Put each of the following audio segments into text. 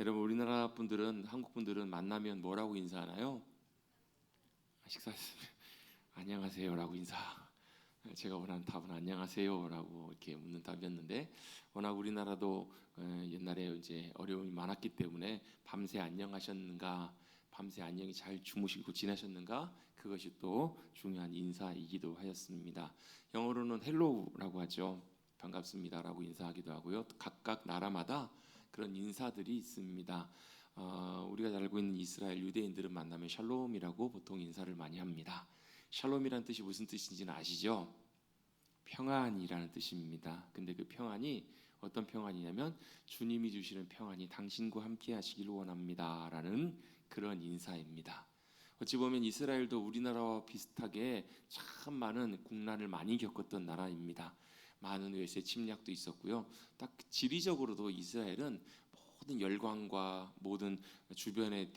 여러분, 우리나라 분들은, 한국 분들은 만나면 뭐라고 인사하나요? 식사했으면 안녕하세요라고 인사. 제가 원하는 답은 안녕하세요라고 이렇게 묻는 답이었는데, 워낙 우리나라도 옛날에 이제 어려움이 많았기 때문에 밤새 안녕하셨는가, 밤새 안녕히 잘 주무시고 지내셨는가, 그것이 또 중요한 인사이기도 하였습니다. 영어로는 헬로우라고 하죠. 반갑습니다라고 인사하기도 하고요. 각각 나라마다 그런 인사들이 있습니다. 우리가 잘 알고 있는 이스라엘 유대인들은 만나면 샬롬이라고 보통 인사를 많이 합니다. 샬롬이라는 뜻이 무슨 뜻인지는 아시죠? 평안이라는 뜻입니다. 근데 그 평안이 어떤 평안이냐면 주님이 주시는 평안이 당신과 함께 하시기를 원합니다라는 그런 인사입니다. 어찌 보면 이스라엘도 우리나라와 비슷하게 참 많은 국난을 많이 겪었던 나라입니다. 많은 외세 침략도 있었고요. 딱 지리적으로도 이스라엘은 모든 열강과 모든 주변의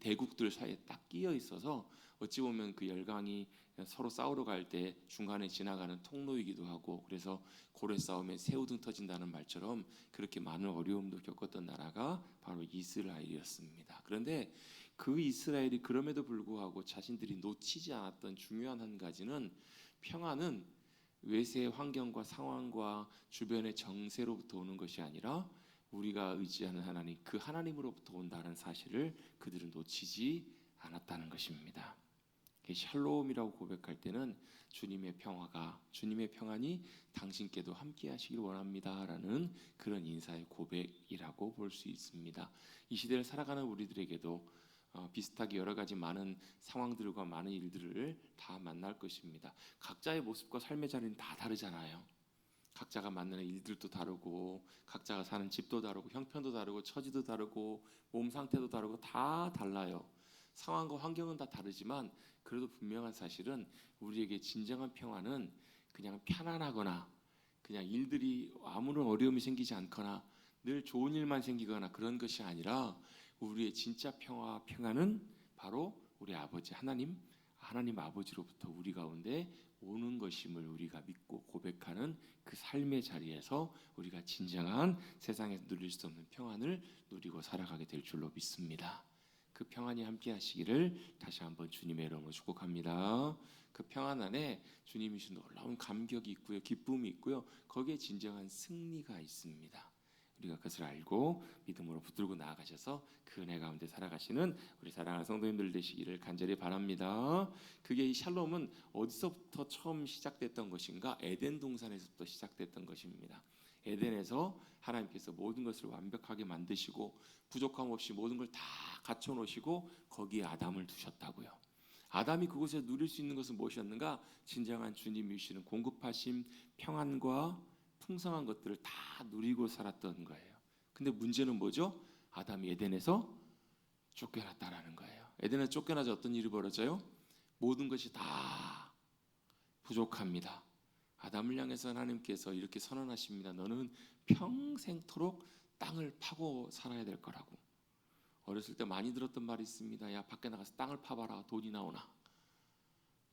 대국들 사이에 딱 끼어 있어서 어찌 보면 그 열강이 서로 싸우러 갈 때 중간에 지나가는 통로이기도 하고, 그래서 고래 싸움에 새우등 터진다는 말처럼 그렇게 많은 어려움도 겪었던 나라가 바로 이스라엘이었습니다. 그런데 그 이스라엘이 그럼에도 불구하고 자신들이 놓치지 않았던 중요한 한 가지는, 평안은 외세의 환경과 상황과 주변의 정세로부터 오는 것이 아니라 우리가 의지하는 하나님, 그 하나님으로부터 온다는 사실을 그들은 놓치지 않았다는 것입니다. 샬롬이라고 고백할 때는 주님의 평화가, 주님의 평안이 당신께도 함께 하시길 원합니다라는 그런 인사의 고백이라고 볼 수 있습니다. 이 시대를 살아가는 우리들에게도 비슷하게 여러 가지 많은 상황들과 많은 일들을 다 만날 것입니다. 각자의 모습과 삶의 자리는 다 다르잖아요. 각자가 만나는 일들도 다르고, 각자가 사는 집도 다르고, 형편도 다르고, 처지도 다르고, 몸 상태도 다르고, 다 달라요. 상황과 환경은 다 다르지만 그래도 분명한 사실은 우리에게 진정한 평화는 그냥 편안하거나, 그냥 일들이 아무런 어려움이 생기지 않거나 늘 좋은 일만 생기거나 그런 것이 아니라, 우리의 진짜 평안은 바로 우리 아버지 하나님 아버지로부터 우리 가운데 오는 것임을 우리가 믿고 고백하는 그 삶의 자리에서 우리가 진정한 세상에서 누릴 수 없는 평안을 누리고 살아가게 될 줄로 믿습니다. 그 평안이 함께 하시기를 다시 한번 주님의 이름으로 축복합니다. 그 평안 안에 주님이 주신 놀라운 감격이 있고요, 기쁨이 있고요, 거기에 진정한 승리가 있습니다. 우리가 그것을 알고 믿음으로 붙들고 나아가셔서 그 은혜 가운데 살아가시는 우리 사랑하는 성도님들 되시기를 간절히 바랍니다. 그게 이 샬롬은 어디서부터 처음 시작됐던 것인가? 에덴 동산에서부터 시작됐던 것입니다. 에덴에서 하나님께서 모든 것을 완벽하게 만드시고 부족함 없이 모든 걸 다 갖춰 놓으시고 거기에 아담을 두셨다고요. 아담이 그곳에서 누릴 수 있는 것은 무엇이었는가? 진정한 주님이 주시는 공급하심, 평안과 풍성한 것들을 다 누리고 살았던 거예요. 근데 문제는 뭐죠? 아담이 에덴에서 쫓겨났다라는 거예요. 에덴에서 쫓겨나자 어떤 일이 벌어져요? 모든 것이 다 부족합니다. 아담을 향해서 하나님께서 이렇게 선언하십니다. 너는 평생토록 땅을 파고 살아야 될 거라고. 어렸을 때 많이 들었던 말이 있습니다. 야, 밖에 나가서 땅을 파봐라. 돈이 나오나?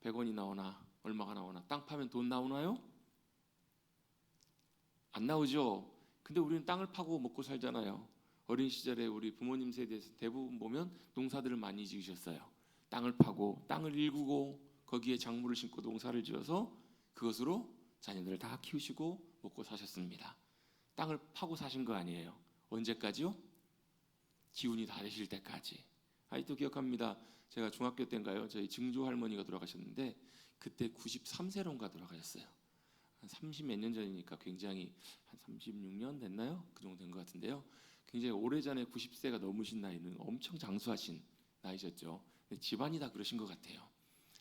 100원이 나오나? 얼마가 나오나? 땅 파면 돈 나오나요? 안 나오죠. 근데 우리는 땅을 파고 먹고 살잖아요. 어린 시절에 우리 부모님 세대에서 대부분 보면 농사들을 많이 지으셨어요. 땅을 파고 땅을 일구고 거기에 작물을 심고 농사를 지어서 그것으로 자녀들을 다 키우시고 먹고 사셨습니다. 땅을 파고 사신 거 아니에요. 언제까지요? 기운이 다 되실 때까지. 아직도 기억합니다. 제가 중학교 때인가요? 저희 증조 할머니가 돌아가셨는데 그때 93세론가 돌아가셨어요. 한 30몇 년 전이니까 굉장히 한 36년 됐나요? 그 정도 된 것 같은데요. 굉장히 오래전에 90세가 넘으신 나이는 엄청 장수하신 나이셨죠. 집안이 다 그러신 것 같아요.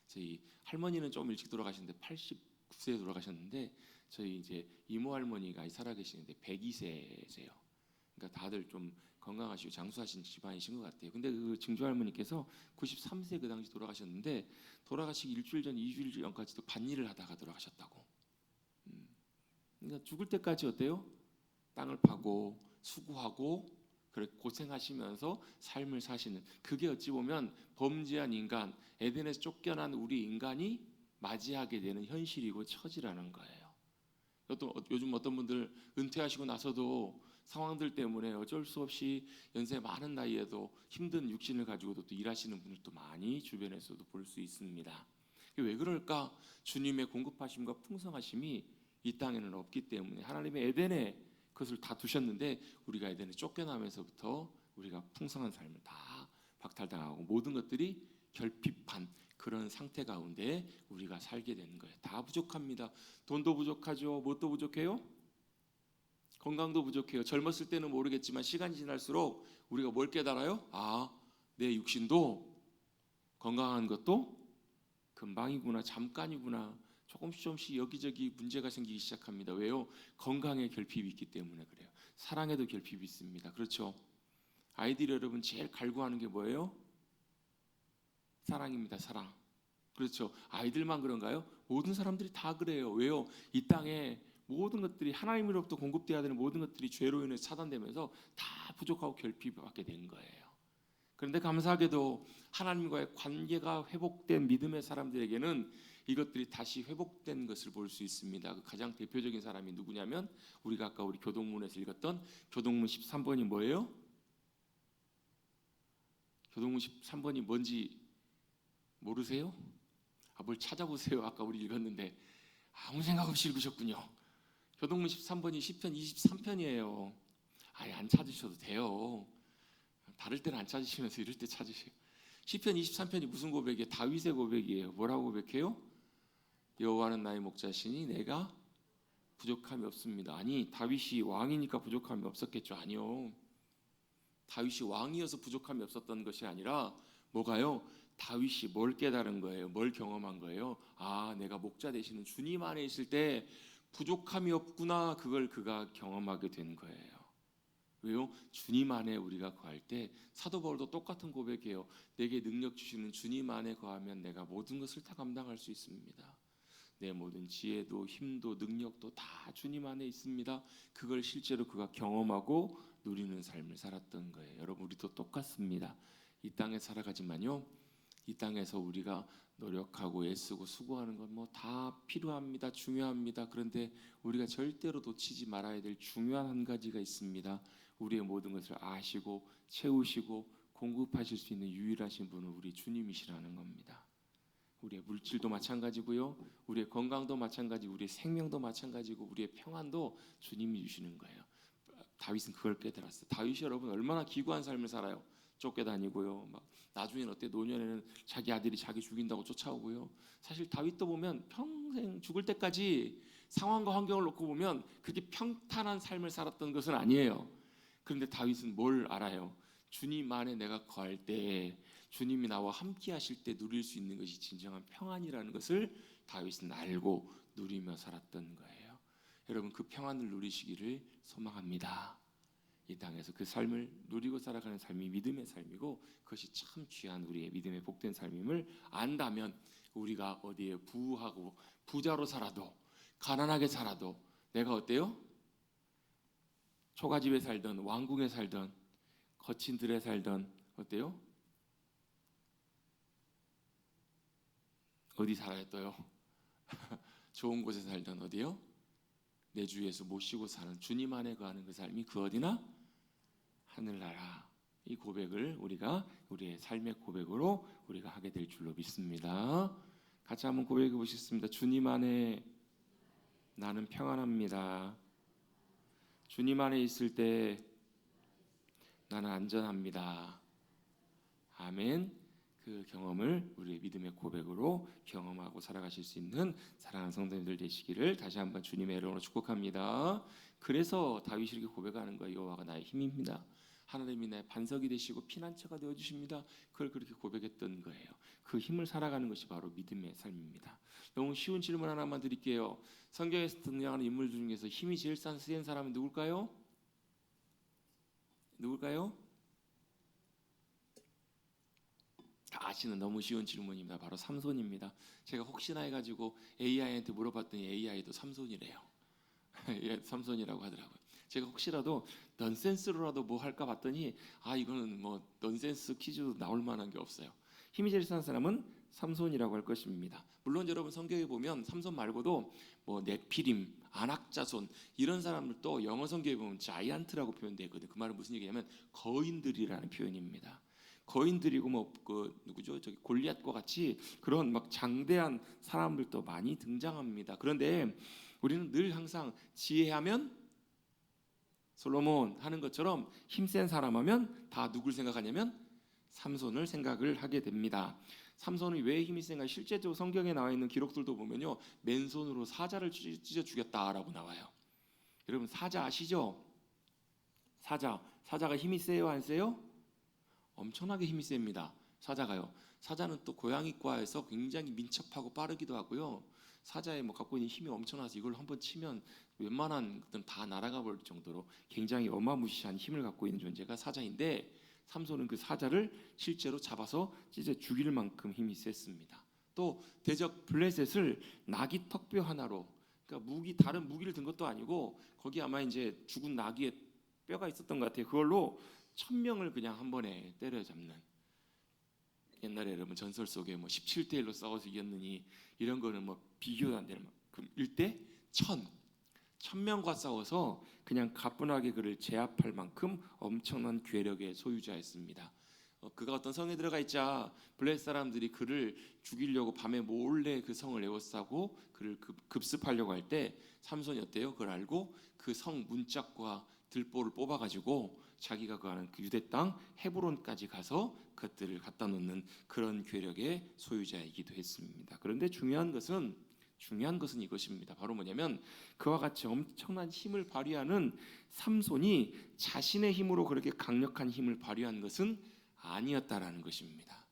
저희 할머니는 좀 일찍 돌아가셨는데 89세에 돌아가셨는데, 저희 이제 이모 할머니가 살아계시는데 102세세요. 그러니까 다들 좀 건강하시고 장수하신 집안이신 것 같아요. 근데 그 증조 할머니께서 93세 그 당시 돌아가셨는데, 돌아가시기 일주일 전, 2주일 전까지도 밭일을 하다가 돌아가셨다고. 그러니까 죽을 때까지 어때요? 땅을 파고 수고하고 그렇게 고생하시면서 삶을 사시는, 그게 어찌 보면 범죄한 인간, 에덴에서 쫓겨난 우리 인간이 맞이하게 되는 현실이고 처지라는 거예요. 요즘 어떤 분들 은퇴하시고 나서도 상황들 때문에 어쩔 수 없이 연세 많은 나이에도 힘든 육신을 가지고도 또 일하시는 분들도 많이 주변에서도 볼 수 있습니다. 왜 그럴까? 주님의 공급하심과 풍성하심이 이 땅에는 없기 때문에 하나님의 에덴에 그것을 다 두셨는데 우리가 에덴에 쫓겨나면서부터 우리가 풍성한 삶을 다 박탈당하고 모든 것들이 결핍한 그런 상태 가운데 우리가 살게 되는 거예요. 다 부족합니다. 돈도 부족하죠. 뭣도 부족해요? 건강도 부족해요. 젊었을 때는 모르겠지만 시간이 지날수록 우리가 뭘 깨달아요? 내 육신도 건강한 것도 금방이구나, 잠깐이구나. 조금씩 여기저기 문제가 생기기 시작합니다. 왜요? 건강에 결핍이 있기 때문에 그래요. 사랑에도 결핍이 있습니다. 그렇죠? 아이들이 여러분 제일 갈구하는 게 뭐예요? 사랑입니다. 사랑. 그렇죠? 아이들만 그런가요? 모든 사람들이 다 그래요. 왜요? 이 땅에 모든 것들이 하나님으로부터 공급돼야 되는 모든 것들이 죄로 인해 차단되면서 다 부족하고 결핍을 받게 된 거예요. 그런데 감사하게도 하나님과의 관계가 회복된 믿음의 사람들에게는 이것들이 다시 회복된 것을 볼 수 있습니다. 그 가장 대표적인 사람이 누구냐면 우리가 아까 우리 교동문에서 읽었던 교동문 13번이 뭐예요? 교동문 13번이 뭔지 모르세요? 뭘 찾아보세요. 아까 우리 읽었는데 아무 생각 없이 읽으셨군요. 교동문 13번이 시편 23편이에요. 안 찾으셔도 돼요. 다를 때는 안 찾으시면서 이럴 때 찾으세요. 시편 23편이 무슨 고백이에요? 다윗의 고백이에요. 뭐라고 고백해요? 여호와는 나의 목자시니 내가 부족함이 없습니다. 아니, 다윗이 왕이니까 부족함이 없었겠죠? 아니요. 다윗이 왕이어서 부족함이 없었던 것이 아니라 뭐가요? 다윗이 뭘 깨달은 거예요? 뭘 경험한 거예요? 내가 목자 되시는 주님 안에 있을 때 부족함이 없구나. 그걸 그가 경험하게 된 거예요. 왜요? 주님 안에 우리가 거할 때 사도 바울도 똑같은 고백이에요. 내게 능력 주시는 주님 안에 거하면 내가 모든 것을 다 감당할 수 있습니다. 내 모든 지혜도 힘도 능력도 다 주님 안에 있습니다. 그걸 실제로 그가 경험하고 누리는 삶을 살았던 거예요. 여러분 우리도 똑같습니다. 이 땅에 살아가지만요. 이 땅에서 우리가 노력하고 애쓰고 수고하는 건 뭐 다 필요합니다. 중요합니다. 그런데 우리가 절대로 놓치지 말아야 될 중요한 한 가지가 있습니다. 우리의 모든 것을 아시고 채우시고 공급하실 수 있는 유일하신 분은 우리 주님이시라는 겁니다. 우리의 물질도 마찬가지고요. 우리의 건강도 마찬가지고 우리의 생명도 마찬가지고 우리의 평안도 주님이 주시는 거예요. 다윗은 그걸 깨달았어요. 다윗이 여러분 얼마나 기구한 삶을 살아요. 쫓겨다니고요. 막 나중에는 어때? 노년에는 자기 아들이 자기 죽인다고 쫓아오고요. 사실 다윗도 보면 평생 죽을 때까지 상황과 환경을 놓고 보면 그렇게 평탄한 삶을 살았던 것은 아니에요. 그런데 다윗은 뭘 알아요? 주님 안에 내가 거할 때 주님이 나와 함께 하실 때 누릴 수 있는 것이 진정한 평안이라는 것을 다윗은 알고 누리며 살았던 거예요. 여러분 그 평안을 누리시기를 소망합니다. 이 땅에서 그 삶을 누리고 살아가는 삶이 믿음의 삶이고 그것이 참 귀한 우리의 믿음의 복된 삶임을 안다면 우리가 어디에 부하고 부자로 살아도 가난하게 살아도 내가 어때요? 초가집에 살던 왕궁에 살던 거친 들에 살던 어때요? 어디 살아야 떠요? 좋은 곳에 살던 어디요? 내 주위에서 모시고 사는 주님 안에 거하는 그 삶이 그 어디나 하늘나라. 이 고백을 우리가 우리의 삶의 고백으로 우리가 하게 될 줄로 믿습니다. 같이 한번 고백해 보시겠습니다. 주님 안에 나는 평안합니다. 주님 안에 있을 때 나는 안전합니다. 아멘. 그 경험을 우리의 믿음의 고백으로 경험하고 살아가실 수 있는 사랑하는 성도님들 되시기를 다시 한번 주님의 이름으로 축복합니다. 그래서 다윗이 이렇게 고백하는 거예요. 여호와가 나의 힘입니다. 하나님이 나의 반석이 되시고 피난처가 되어주십니다. 그걸 그렇게 고백했던 거예요. 그 힘을 살아가는 것이 바로 믿음의 삶입니다. 너무 쉬운 질문 하나만 드릴게요. 성경에서 등장하는 인물 중에서 힘이 제일 센 사람은 누굴까요? 누굴까요? 다 아시는 너무 쉬운 질문입니다. 바로 삼손입니다. 제가 혹시나 해가지고 AI한테 물어봤더니 AI도 삼손이래요. 예, 삼손이라고 하더라고요. 제가 혹시라도 넌센스로라도 뭐 할까 봤더니 이거는 뭐 넌센스 퀴즈도 나올 만한 게 없어요. 힘이 제일 센 사람은 삼손이라고 할 것입니다. 물론 여러분 성경에 보면 삼손 말고도 뭐 네피림, 안악자손 이런 사람들도 영어 성경에 보면 자이언트라고 표현되거든요. 그 말은 무슨 얘기냐면 거인들이라는 표현입니다. 거인들이고 뭐 그 누구죠? 저기 골리앗과 같이 그런 막 장대한 사람들도 많이 등장합니다. 그런데 우리는 늘 항상 지혜하면 솔로몬 하는 것처럼 힘센 사람 하면 다 누굴 생각하냐면 삼손을 생각을 하게 됩니다. 삼손이 왜 힘이 센가? 실제로 성경에 나와 있는 기록들도 보면요, 맨손으로 사자를 찢어 죽였다라고 나와요. 여러분 사자 아시죠? 사자가 힘이 세요, 안 세요? 엄청나게 힘이 셉니다. 사자가요. 사자는 또 고양이과에서 굉장히 민첩하고 빠르기도 하고요. 사자의 뭐 갖고 있는 힘이 엄청나서 이걸 한번 치면 웬만한 것들은 다 날아가 버릴 정도로 굉장히 어마무시한 힘을 갖고 있는 존재가 사자인데, 삼손은 그 사자를 실제로 잡아서 찢어 죽일 만큼 힘이 셌습니다. 또 대적 블레셋을 나귀 턱뼈 하나로, 그러니까 다른 무기를 든 것도 아니고 거기 아마 이제 죽은 나귀의 뼈가 있었던 것 같아요. 그걸로 1000명을 그냥 한 번에 때려잡는, 옛날에 여러분 전설 속에 뭐 17대 1로 싸워서 이겼느니 이런 거는 뭐 비교도 안 되는 만큼 1대 1000명과 싸워서 그냥 가뿐하게 그를 제압할 만큼 엄청난 괴력의 소유자였습니다. 그가 어떤 성에 들어가 있자 블레셋 사람들이 그를 죽이려고 밤에 몰래 그 성을 에워싸고 그를 급습하려고 할 때 삼손이 어때요? 그걸 알고 그 성 문짝과 들보를 뽑아가지고 자기가 거하는 그 유대 땅 헤브론까지 가서 그것들을 갖다 놓는 그런 괴력의 소유자이기도 했습니다. 그런데 중요한 것은 이것입니다. 바로 뭐냐면 그와 같이 엄청난 힘을 발휘하는 삼손이 자신의 힘으로 그렇게 강력한 힘을 발휘한 것은 아니었다라는 것입니다.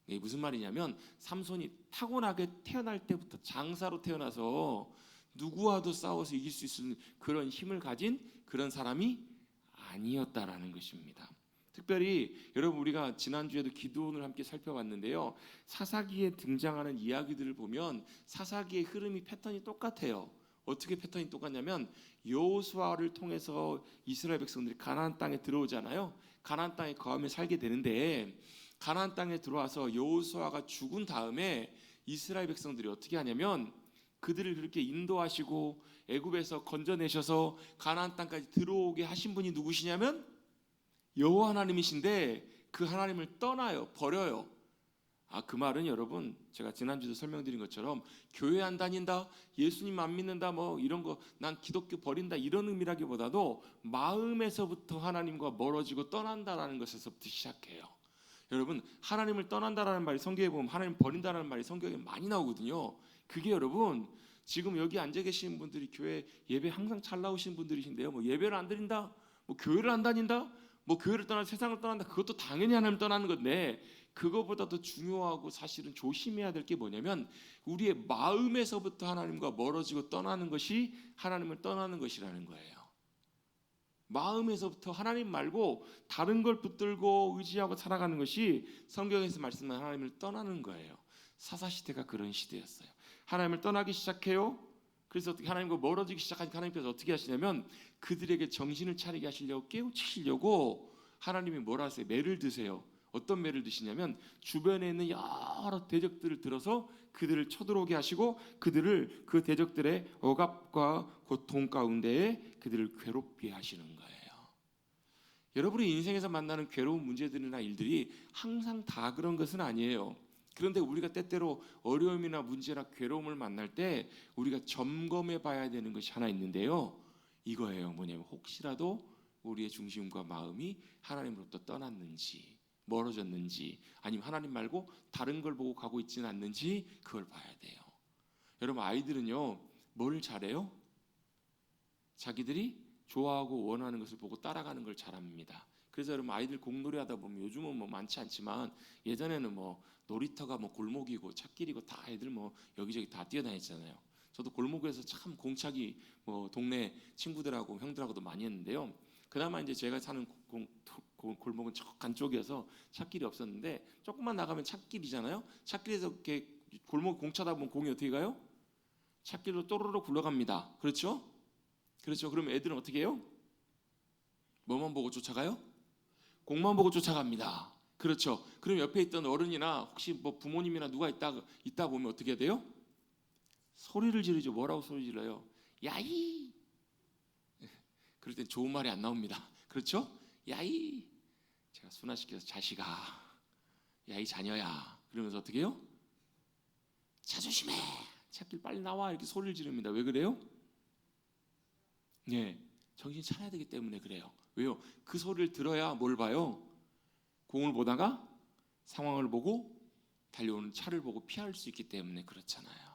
이게 무슨 말이냐면 삼손이 타고나게 태어날 때부터 장사로 태어나서 누구와도 싸워서 이길 수 있는 그런 힘을 가진 그런 사람이 아니었다라는 것입니다. 특별히 여러분 우리가 지난주에도 기드온을 함께 살펴봤는데요, 사사기에 등장하는 이야기들을 보면 사사기의 흐름이 패턴이 똑같아요. 어떻게 패턴이 똑같냐면 여호수아를 통해서 이스라엘 백성들이 가나안 땅에 들어오잖아요. 가나안 땅에 거하며 살게 되는데, 가나안 땅에 들어와서 여호수아가 죽은 다음에 이스라엘 백성들이 어떻게 하냐면 그들을 그렇게 인도하시고 애굽에서 건져내셔서 가나안 땅까지 들어오게 하신 분이 누구시냐면 여호와 하나님이신데, 그 하나님을 떠나요. 버려요. 그 말은 여러분 제가 지난주도 설명드린 것처럼 교회 안 다닌다, 예수님 안 믿는다, 뭐 이런 거, 난 기독교 버린다 이런 의미라기보다도 마음에서부터 하나님과 멀어지고 떠난다라는 것에서부터 시작해요. 여러분 하나님을 떠난다라는 말이 성경에 보면 하나님 버린다라는 말이 성경에 많이 나오거든요. 그게 여러분 지금 여기 앉아 계신 분들이 교회 예배 항상 잘 나오시는 분들이신데요, 뭐 예배를 안 드린다, 뭐 교회를 안 다닌다, 뭐 교회를 떠나 세상을 떠난다, 그것도 당연히 하나님을 떠나는 건데, 그거보다 더 중요하고 사실은 조심해야 될 게 뭐냐면 우리의 마음에서부터 하나님과 멀어지고 떠나는 것이 하나님을 떠나는 것이라는 거예요. 마음에서부터 하나님 말고 다른 걸 붙들고 의지하고 살아가는 것이 성경에서 말씀하는 하나님을 떠나는 거예요. 사사시대가 그런 시대였어요. 하나님을 떠나기 시작해요. 그래서 어떻게 하나님과 멀어지기 시작하니까 하나님께서 어떻게 하시냐면 그들에게 정신을 차리게 하시려고 깨우치시려고 하나님이 뭐라 하세요? 매를 드세요. 어떤 매를 드시냐면 주변에 있는 여러 대적들을 들어서 그들을 쳐들어오게 하시고 그들을 그 대적들의 억압과 고통 가운데에 그들을 괴롭게 하시는 거예요. 여러분이 인생에서 만나는 괴로운 문제들이나 일들이 항상 다 그런 것은 아니에요. 그런데 우리가 때때로 어려움이나 문제나 괴로움을 만날 때 우리가 점검해 봐야 되는 것이 하나 있는데요, 이거예요. 뭐냐면 혹시라도 우리의 중심과 마음이 하나님으로부터 떠났는지, 멀어졌는지, 아니면 하나님 말고 다른 걸 보고 가고 있지는 않는지, 그걸 봐야 돼요. 여러분 아이들은요 뭘 잘해요? 자기들이 좋아하고 원하는 것을 보고 따라가는 걸 잘합니다. 그래서 여러분 아이들 공놀이 하다 보면 요즘은 뭐 많지 않지만 예전에는 뭐 놀이터가 뭐 골목이고 찻길이고 다 애들 뭐 여기저기 다 뛰어다녔잖아요. 저도 골목에서 참 공차기 뭐 동네 친구들하고 형들하고도 많이 했는데요. 그나마 이제 제가 사는 골목은 저 안쪽이어서 찻길이 없었는데, 조금만 나가면 찻길이잖아요. 찻길에서 이렇게 골목 공차다 보면 공이 어떻게 가요? 찻길로 또르르 굴러갑니다. 그렇죠? 그럼 애들은 어떻게 해요? 뭐만 보고 쫓아가요? 공만 보고 쫓아갑니다. 그렇죠. 그럼 옆에 있던 어른이나 혹시 뭐 부모님이나 누가 있다 보면 어떻게 해야 돼요? 소리를 지르죠. 뭐라고 소리 질러요? 야이. 그럴 땐 좋은 말이 안 나옵니다. 그렇죠? 야이. 제가 순화시켜서 자식아, 야이 자녀야. 그러면서 어떻게 해요? 자조심해. 찾길 빨리 나와. 이렇게 소리를 지릅니다. 왜 그래요? 네, 정신 차려야 되기 때문에 그래요. 왜요? 그 소리를 들어야 뭘 봐요? 공을 보다가 상황을 보고 달려오는 차를 보고 피할 수 있기 때문에 그렇잖아요.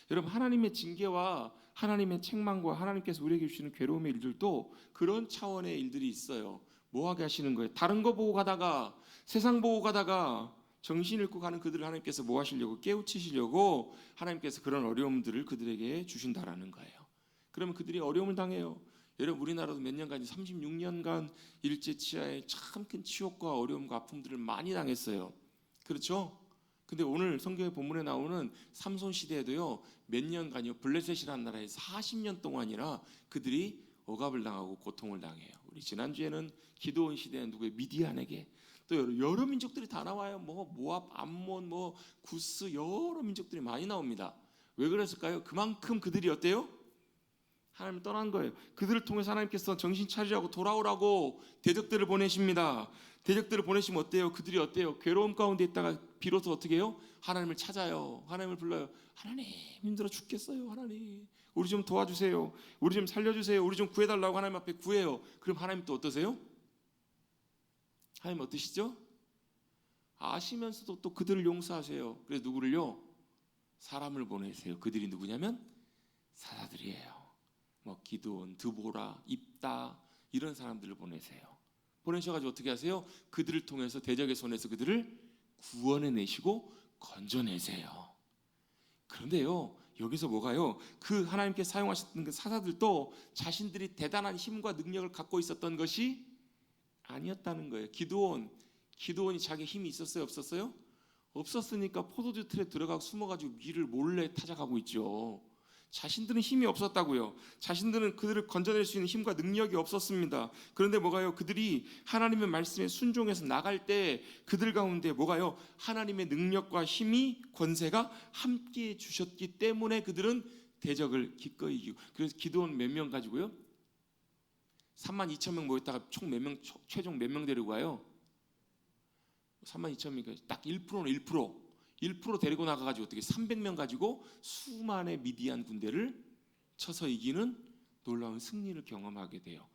여러분, 하나님의 징계와 하나님의 책망과 하나님께서 우리에게 주시는 괴로움의 일들도 그런 차원의 일들이 있어요. 뭐 하게 하시는 거예요? 다른 거 보고 가다가, 세상 보고 가다가 정신 잃고 가는 그들을 하나님께서 뭐 하시려고? 깨우치시려고 하나님께서 그런 어려움들을 그들에게 주신다라는 거예요. 그러면 그들이 어려움을 당해요. 여러분, 우리나라도 몇 년간, 36년간 일제치하에 참 큰 치욕과 어려움과 아픔들을 많이 당했어요. 그렇죠? 근데 오늘 성경의 본문에 나오는 삼손 시대에도요, 몇 년간요, 블레셋이라는 나라에 40년 동안이나 그들이 억압을 당하고 고통을 당해요. 우리 지난주에는 기드온 시대에 누구의 미디안에게, 또 여러 민족들이 다 나와요. 뭐 모압, 암몬, 뭐 구스, 여러 민족들이 많이 나옵니다. 왜 그랬을까요? 그만큼 그들이 어때요? 하나님을 떠난 거예요. 그들을 통해서 하나님께서 정신 차리라고, 돌아오라고 대적들을 보내십니다. 대적들을 보내시면 어때요? 그들이 어때요? 괴로움 가운데 있다가 비로소 어떻게 해요? 하나님을 찾아요. 하나님을 불러요. 하나님, 힘들어 죽겠어요. 하나님, 우리 좀 도와주세요. 우리 좀 살려주세요. 우리 좀 구해달라고 하나님 앞에 구해요. 그럼 하나님 또 어떠세요? 하나님 어떠시죠? 아시면서도 또 그들을 용서하세요. 그래서 누구를요? 사람을 보내세요. 그들이 누구냐면 사사들이에요. 뭐 기드온, 드보라, 입다, 이런 사람들을 보내세요. 보내셔가지고 어떻게 하세요? 그들을 통해서 대적의 손에서 그들을 구원해내시고 건져내세요. 그런데요, 여기서 뭐가요? 그 하나님께 사용하셨던 그 사사들도 자신들이 대단한 힘과 능력을 갖고 있었던 것이 아니었다는 거예요. 기드온이 자기 힘이 있었어요? 없었어요? 없었으니까 포도주 틀에 들어가고 숨어가지고 밀을 몰래 타작하고 있죠. 자신들은 힘이 없었다고요. 자신들은 그들을 건져낼 수 있는 힘과 능력이 없었습니다. 그런데 뭐가요? 그들이 하나님의 말씀에 순종해서 나갈 때 그들 가운데 뭐가요? 하나님의 능력과 힘이, 권세가 함께 주셨기 때문에 그들은 대적을 기꺼이 이기고. 그래서 기드온 몇 명 가지고요? 32,000명 모였다가 총 몇 명, 최종 몇 명 데리고 가요? 32,000명이니까 딱 1%는 1% 데리고 나가가지고 어떻게 300명 가지고 수많은 미디안 군대를 쳐서 이기는 놀라운 승리를 경험하게 돼요.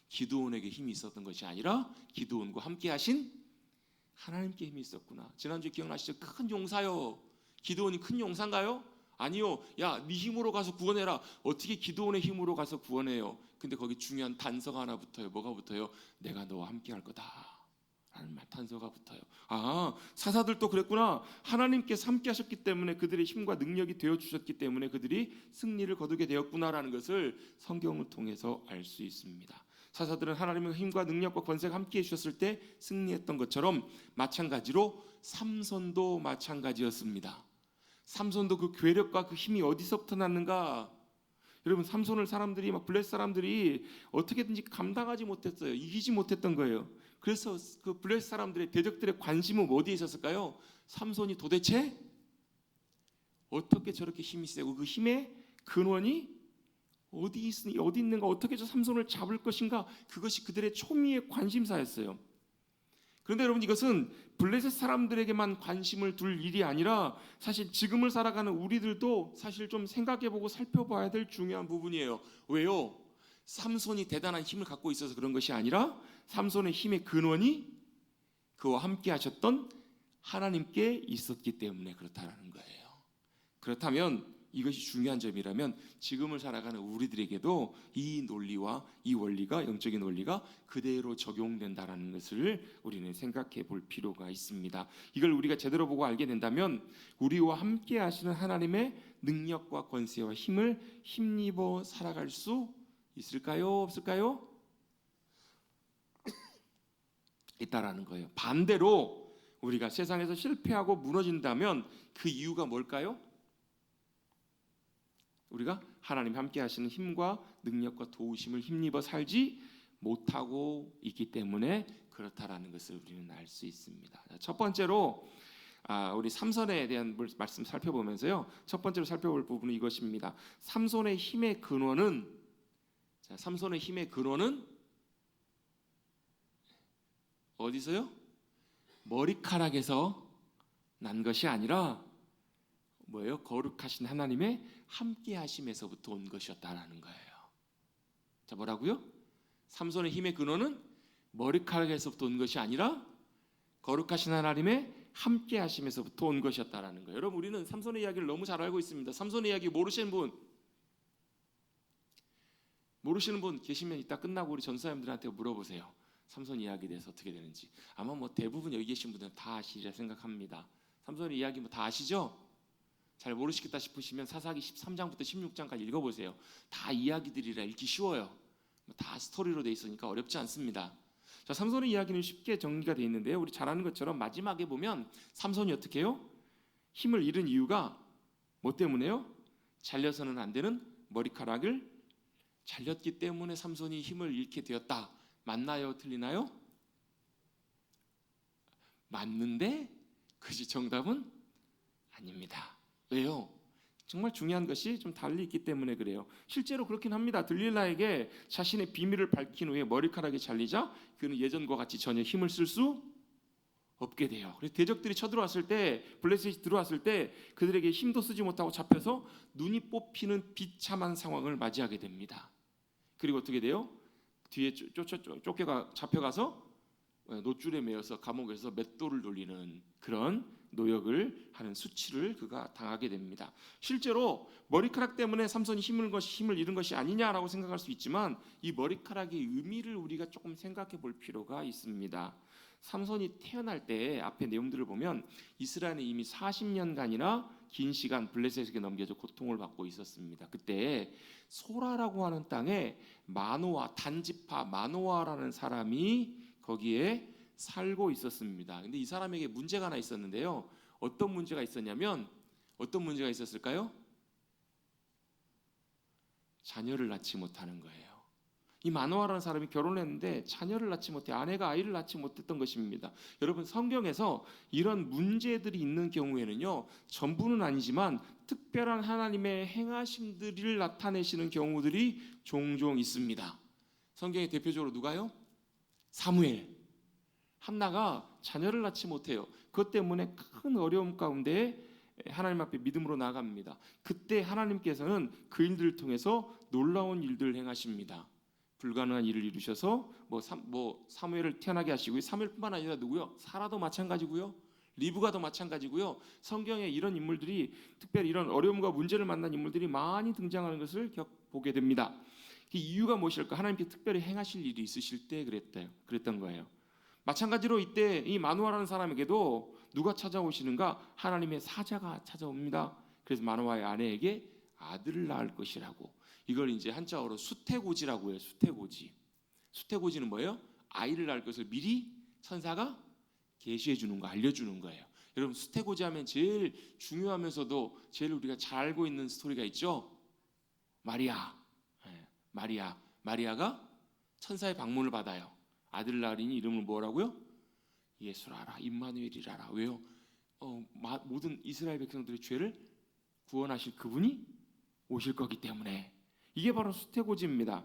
기드온에게 힘이 있었던 것이 아니라 기드온과 함께 하신 하나님께 힘이 있었구나. 지난주에 기억나시죠? 큰 용사요. 기드온이 큰 용사인가요? 아니요. 야, 네 힘으로 가서 구원해라. 어떻게 기드온의 힘으로 가서 구원해요? 근데 거기 중요한 단서가 하나 붙어요. 뭐가 붙어요? 내가 너와 함께 할 거다 라는 단서가 붙어요. 사사들도 그랬구나. 하나님께서 함께 하셨기 때문에, 그들의 힘과 능력이 되어주셨기 때문에 그들이 승리를 거두게 되었구나라는 것을 성경을 통해서 알 수 있습니다. 사사들은 하나님의 힘과 능력과 권세가 함께 해주셨을 때 승리했던 것처럼, 마찬가지로 삼손도 마찬가지였습니다. 삼손도 그 괴력과 그 힘이 어디서부터 났는가? 여러분, 삼손을 사람들이, 막 블레셋 사람들이 어떻게든지 감당하지 못했어요. 이기지 못했던 거예요. 그래서 그 블레셋 사람들의, 대적들의 관심은 어디에 있었을까요? 삼손이 도대체 어떻게 저렇게 힘이 세고 그 힘의 근원이 어디 있는가, 어떻게 저 삼손을 잡을 것인가, 그것이 그들의 초미의 관심사였어요. 그런데 여러분, 이것은 블레셋 사람들에게만 관심을 둘 일이 아니라 사실 지금을 살아가는 우리들도 사실 좀 생각해보고 살펴봐야 될 중요한 부분이에요. 왜요? 삼손이 대단한 힘을 갖고 있어서 그런 것이 아니라 삼손의 힘의 근원이 그와 함께 하셨던 하나님께 있었기 때문에 그렇다는 거예요. 그렇다면, 이것이 중요한 점이라면, 지금을 살아가는 우리들에게도 이 논리와 이 원리가, 영적인 원리가 그대로 적용된다는 것을 우리는 생각해 볼 필요가 있습니다. 이걸 우리가 제대로 보고 알게 된다면, 우리와 함께 하시는 하나님의 능력과 권세와 힘을 힘입어 살아갈 수 있을까요? 없을까요? 있다라는 거예요. 반대로 우리가 세상에서 실패하고 무너진다면 그 이유가 뭘까요? 우리가 하나님 함께 하시는 힘과 능력과 도우심을 힘입어 살지 못하고 있기 때문에 그렇다라는 것을 우리는 알 수 있습니다. 첫 번째로 우리 삼손에 대한 말씀 살펴보면서요. 첫 번째로 살펴볼 부분은 이것입니다. 삼손의 힘의 근원은 어디서요? 머리카락에서 난 것이 아니라 뭐예요? 거룩하신 하나님의 함께 하심에서부터 온 것이었다라는 거예요. 자, 뭐라고요? 삼손의 힘의 근원은 머리카락에서부터 온 것이 아니라 거룩하신 하나님의 함께 하심에서부터 온 것이었다라는 거예요. 여러분, 우리는 삼손의 이야기를 너무 잘 알고 있습니다. 삼손의 이야기 모르시는 분 계시면 이따 끝나고 우리 전사님들한테 물어보세요. 삼손 이야기에 대해서 어떻게 되는지. 아마 대부분 여기 계신 분들은 다 아시리라 생각합니다. 삼손의 이야기 다 아시죠? 잘 모르시겠다 싶으시면 사사기 13장부터 16장까지 읽어보세요. 다 이야기들이라 읽기 쉬워요. 다 스토리로 돼 있으니까 어렵지 않습니다. 자, 삼손의 이야기는 쉽게 정리가 되어 있는데요. 우리 잘 아는 것처럼 마지막에 보면 삼손이 어떻게 해요? 힘을 잃은 이유가 뭐 때문에요? 잘려서는 안 되는 머리카락을 잘렸기 때문에 삼손이 힘을 잃게 되었다. 맞나요? 틀리나요? 맞는데 그것이 정답은 아닙니다. 왜요? 정말 중요한 것이 좀 달리 있기 때문에 그래요. 실제로 그렇긴 합니다. 들릴라에게 자신의 비밀을 밝힌 후에 머리카락이 잘리자 그는 예전과 같이 전혀 힘을 쓸 수 없게 돼요. 그래서 대적들이 쳐들어왔을 때, 블레셋이 들어왔을 때 그들에게 힘도 쓰지 못하고 잡혀서 눈이 뽑히는 비참한 상황을 맞이하게 됩니다. 그리고 어떻게 돼요? 뒤에 잡혀가서 노줄에 매여서 감옥에서 맷돌을 돌리는 그런 노역을 하는 수치를 그가 당하게 됩니다. 실제로 머리카락 때문에 삼손이 힘을 잃은 것이 아니냐라고 생각할 수 있지만 이 머리카락의 의미를 우리가 조금 생각해 볼 필요가 있습니다. 삼손이 태어날 때 앞에 내용들을 보면 이스라엘은 이미 40년간이나 긴 시간 블레셋에게 넘겨져 고통을 받고 있었습니다. 그때 소라라고 하는 땅에 단지파 마노아라는 사람이 거기에 살고 있었습니다. 근데 이 사람에게 문제가 하나 있었는데요. 어떤 문제가 있었을까요? 자녀를 낳지 못하는 거예요. 이 마노아라는 사람이 결혼을 했는데 자녀를 낳지 못해 아내가 아이를 낳지 못했던 것입니다. 여러분, 성경에서 이런 문제들이 있는 경우에는요, 전부는 아니지만 특별한 하나님의 행하심들을 나타내시는 경우들이 종종 있습니다. 성경의 대표적으로 누가요? 사무엘. 한나가 자녀를 낳지 못해요. 그것 때문에 큰 어려움 가운데 하나님 앞에 믿음으로 나아갑니다. 그때 하나님께서는 그 일들을 통해서 놀라운 일들을 행하십니다. 불가능한 일을 이루셔서 사무엘을 태어나게 하시고요. 사무엘뿐만 아니라 누구요? 사라도 마찬가지고요. 리브가도 마찬가지고요. 성경에 이런 인물들이, 특별히 이런 어려움과 문제를 만난 인물들이 많이 등장하는 것을 보게 됩니다. 그 이유가 무엇일까? 하나님께 특별히 행하실 일이 있으실 때 그랬던 거예요. 마찬가지로 이때 이 마노아라는 사람에게도 누가 찾아오시는가? 하나님의 사자가 찾아옵니다. 그래서 마노아의 아내에게 아들을 낳을 것이라고. 이걸 이제 한자어로 수태고지라고 해요. 수태고지는 뭐예요? 아이를 낳을 것을 미리 천사가 계시해 주는 거, 알려주는 거예요. 여러분, 수태고지 하면 제일 중요하면서도 제일 우리가 잘 알고 있는 스토리가 있죠. 마리아가 천사의 방문을 받아요. 아들 낳으리니 이름을 뭐라고요? 예수라라, 임마누엘이라라. 왜요? 모든 이스라엘 백성들의 죄를 구원하실 그분이 오실 거기 때문에. 이게 바로 수태고지입니다.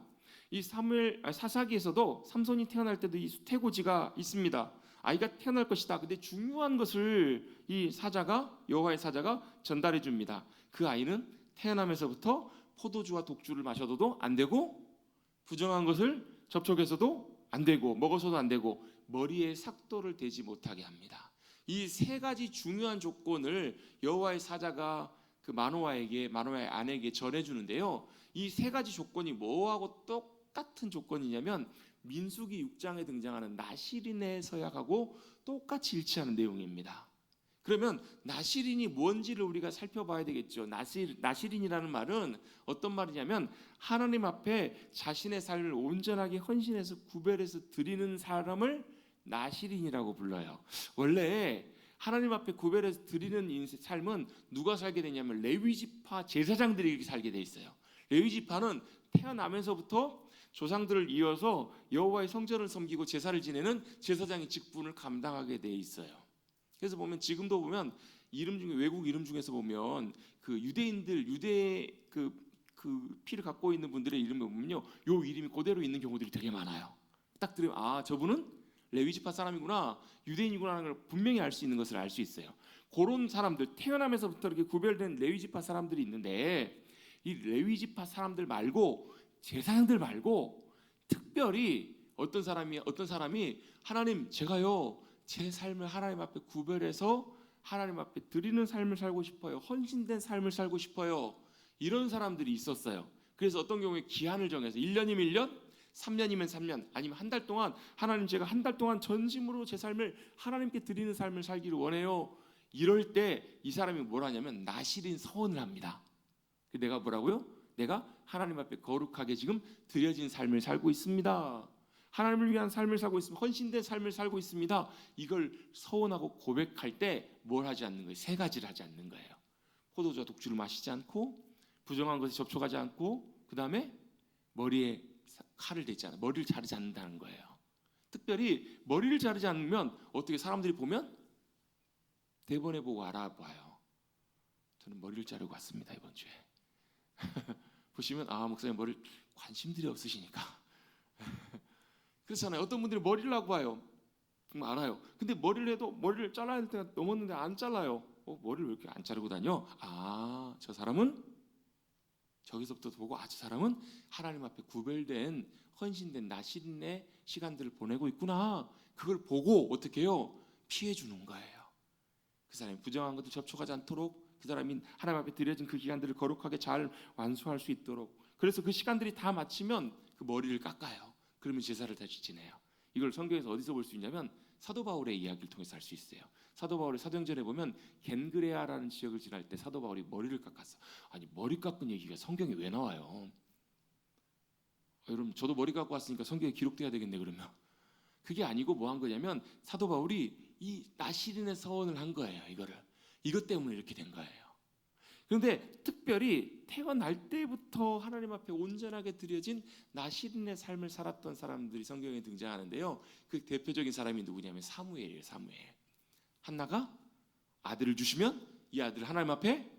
이 사사기에서도 삼손이 태어날 때도 이 수태고지가 있습니다. 아이가 태어날 것이다. 근데 중요한 것을 이 여호와의 사자가 전달해 줍니다. 그 아이는 태어나면서부터 포도주와 독주를 마셔도 안 되고, 부정한 것을 접촉해서도 안 되고, 먹어서도 안 되고, 머리에 삭도를 대지 못하게 합니다. 이 세 가지 중요한 조건을 여호와의 사자가 그 마노아의 아내에게 전해주는데요. 이 세 가지 조건이 뭐하고 똑같은 조건이냐면 민수기 6장에 등장하는 나실인의 서약하고 똑같이 일치하는 내용입니다. 그러면 나실인이 뭔지를 우리가 살펴봐야 되겠죠. 나실인이라는 말은 어떤 말이냐면 하나님 앞에 자신의 삶을 온전하게 헌신해서 구별해서 드리는 사람을 나실인이라고 불러요. 원래 하나님 앞에 구별해서 드리는 삶은 누가 살게 되냐면 레위지파 제사장들이 살게 돼 있어요. 레위지파는 태어나면서부터 조상들을 이어서 여호와의 성전을 섬기고 제사를 지내는 제사장의 직분을 감당하게 돼 있어요. 그래서 보면 지금도 보면 이름 중에 외국 이름 중에서 보면 그 유대인들 유대 그 피를 갖고 있는 분들의 이름을 보면요, 요 이름이 그대로 있는 경우들이 되게 많아요. 딱 들으면 아, 저분은 레위 지파 사람이구나, 유대인이구나 하는 걸 분명히 알 수 있는 것을 알 수 있어요. 그런 사람들, 태어나면서부터 이렇게 구별된 레위 지파 사람들이 있는데, 이 레위 지파 사람들 말고 제사장들 말고 특별히 어떤 사람이 하나님, 제가요 제 삶을 하나님 앞에 구별해서 하나님 앞에 드리는 삶을 살고 싶어요, 헌신된 삶을 살고 싶어요, 이런 사람들이 있었어요. 그래서 어떤 경우에 기한을 정해서 1년이면 1년, 3년이면 3년, 아니면 한 달 동안 하나님, 제가 한 달 동안 전심으로 제 삶을 하나님께 드리는 삶을 살기를 원해요. 이럴 때 이 사람이 뭘 하냐면 나실인 서원을 합니다. 내가 뭐라고요? 내가 하나님 앞에 거룩하게 지금 드려진 삶을 살고 있습니다, 하나님을 위한 삶을 살고 있습니다, 헌신된 삶을 살고 있습니다. 이걸 서원하고 고백할 때 뭘 하지 않는 거예요? 세 가지를 하지 않는 거예요. 포도주와 독주를 마시지 않고, 부정한 것에 접촉하지 않고, 그 다음에 머리에 칼을 대지 않아, 머리를 자르지 않는다는 거예요. 특별히 머리를 자르지 않으면 어떻게 사람들이 보면 대본에 보고 알아봐요. 저는 머리를 자르고 왔습니다 이번 주에. 보시면 아, 목사님 머리 관심들이 없으시니까. 그렇잖아요. 어떤 분들이 머리를 하고 와요. 정말 알아요. 근데 머리를 해도 머리를 잘라야 할 때가 넘었는데 안 잘라요. 머리를 왜 이렇게 안 자르고 다녀? 아, 저 사람은 저기서부터 보고 아, 저 사람은 하나님 앞에 구별된 헌신된 나실인의 시간들을 보내고 있구나. 그걸 보고 어떻게 해요? 피해 주는 거예요. 그 사람이 부정한 것도 접촉하지 않도록, 그 사람이 하나님 앞에 드려진 그 기간들을 거룩하게 잘 완수할 수 있도록. 그래서 그 시간들이 다 마치면 그 머리를 깎아요. 그러면 제사를 다시 지내요. 이걸 성경에서 어디서 볼 수 있냐면 사도 바울의 이야기를 통해서 알 수 있어요. 사도 바울의 사도행전에 보면 겐그레아라는 지역을 지날 때 사도 바울이 머리를 깎았어. 아니, 머리 깎은 얘기가 성경에 왜 나와요? 여러분, 저도 머리 깎고 왔으니까 성경에 기록돼야 되겠네. 그러면 그게 아니고 뭐 한 거냐면 사도 바울이 이 나실인의 서원을 한 거예요. 이것 때문에 이렇게 된 거예요. 그런데 특별히 태어날 때부터 하나님 앞에 온전하게 드려진 나실인의 삶을 살았던 사람들이 성경에 등장하는데요, 그 대표적인 사람이 누구냐면 사무엘이에요. 사무엘. 한나가 아들을 주시면 이 아들을 하나님 앞에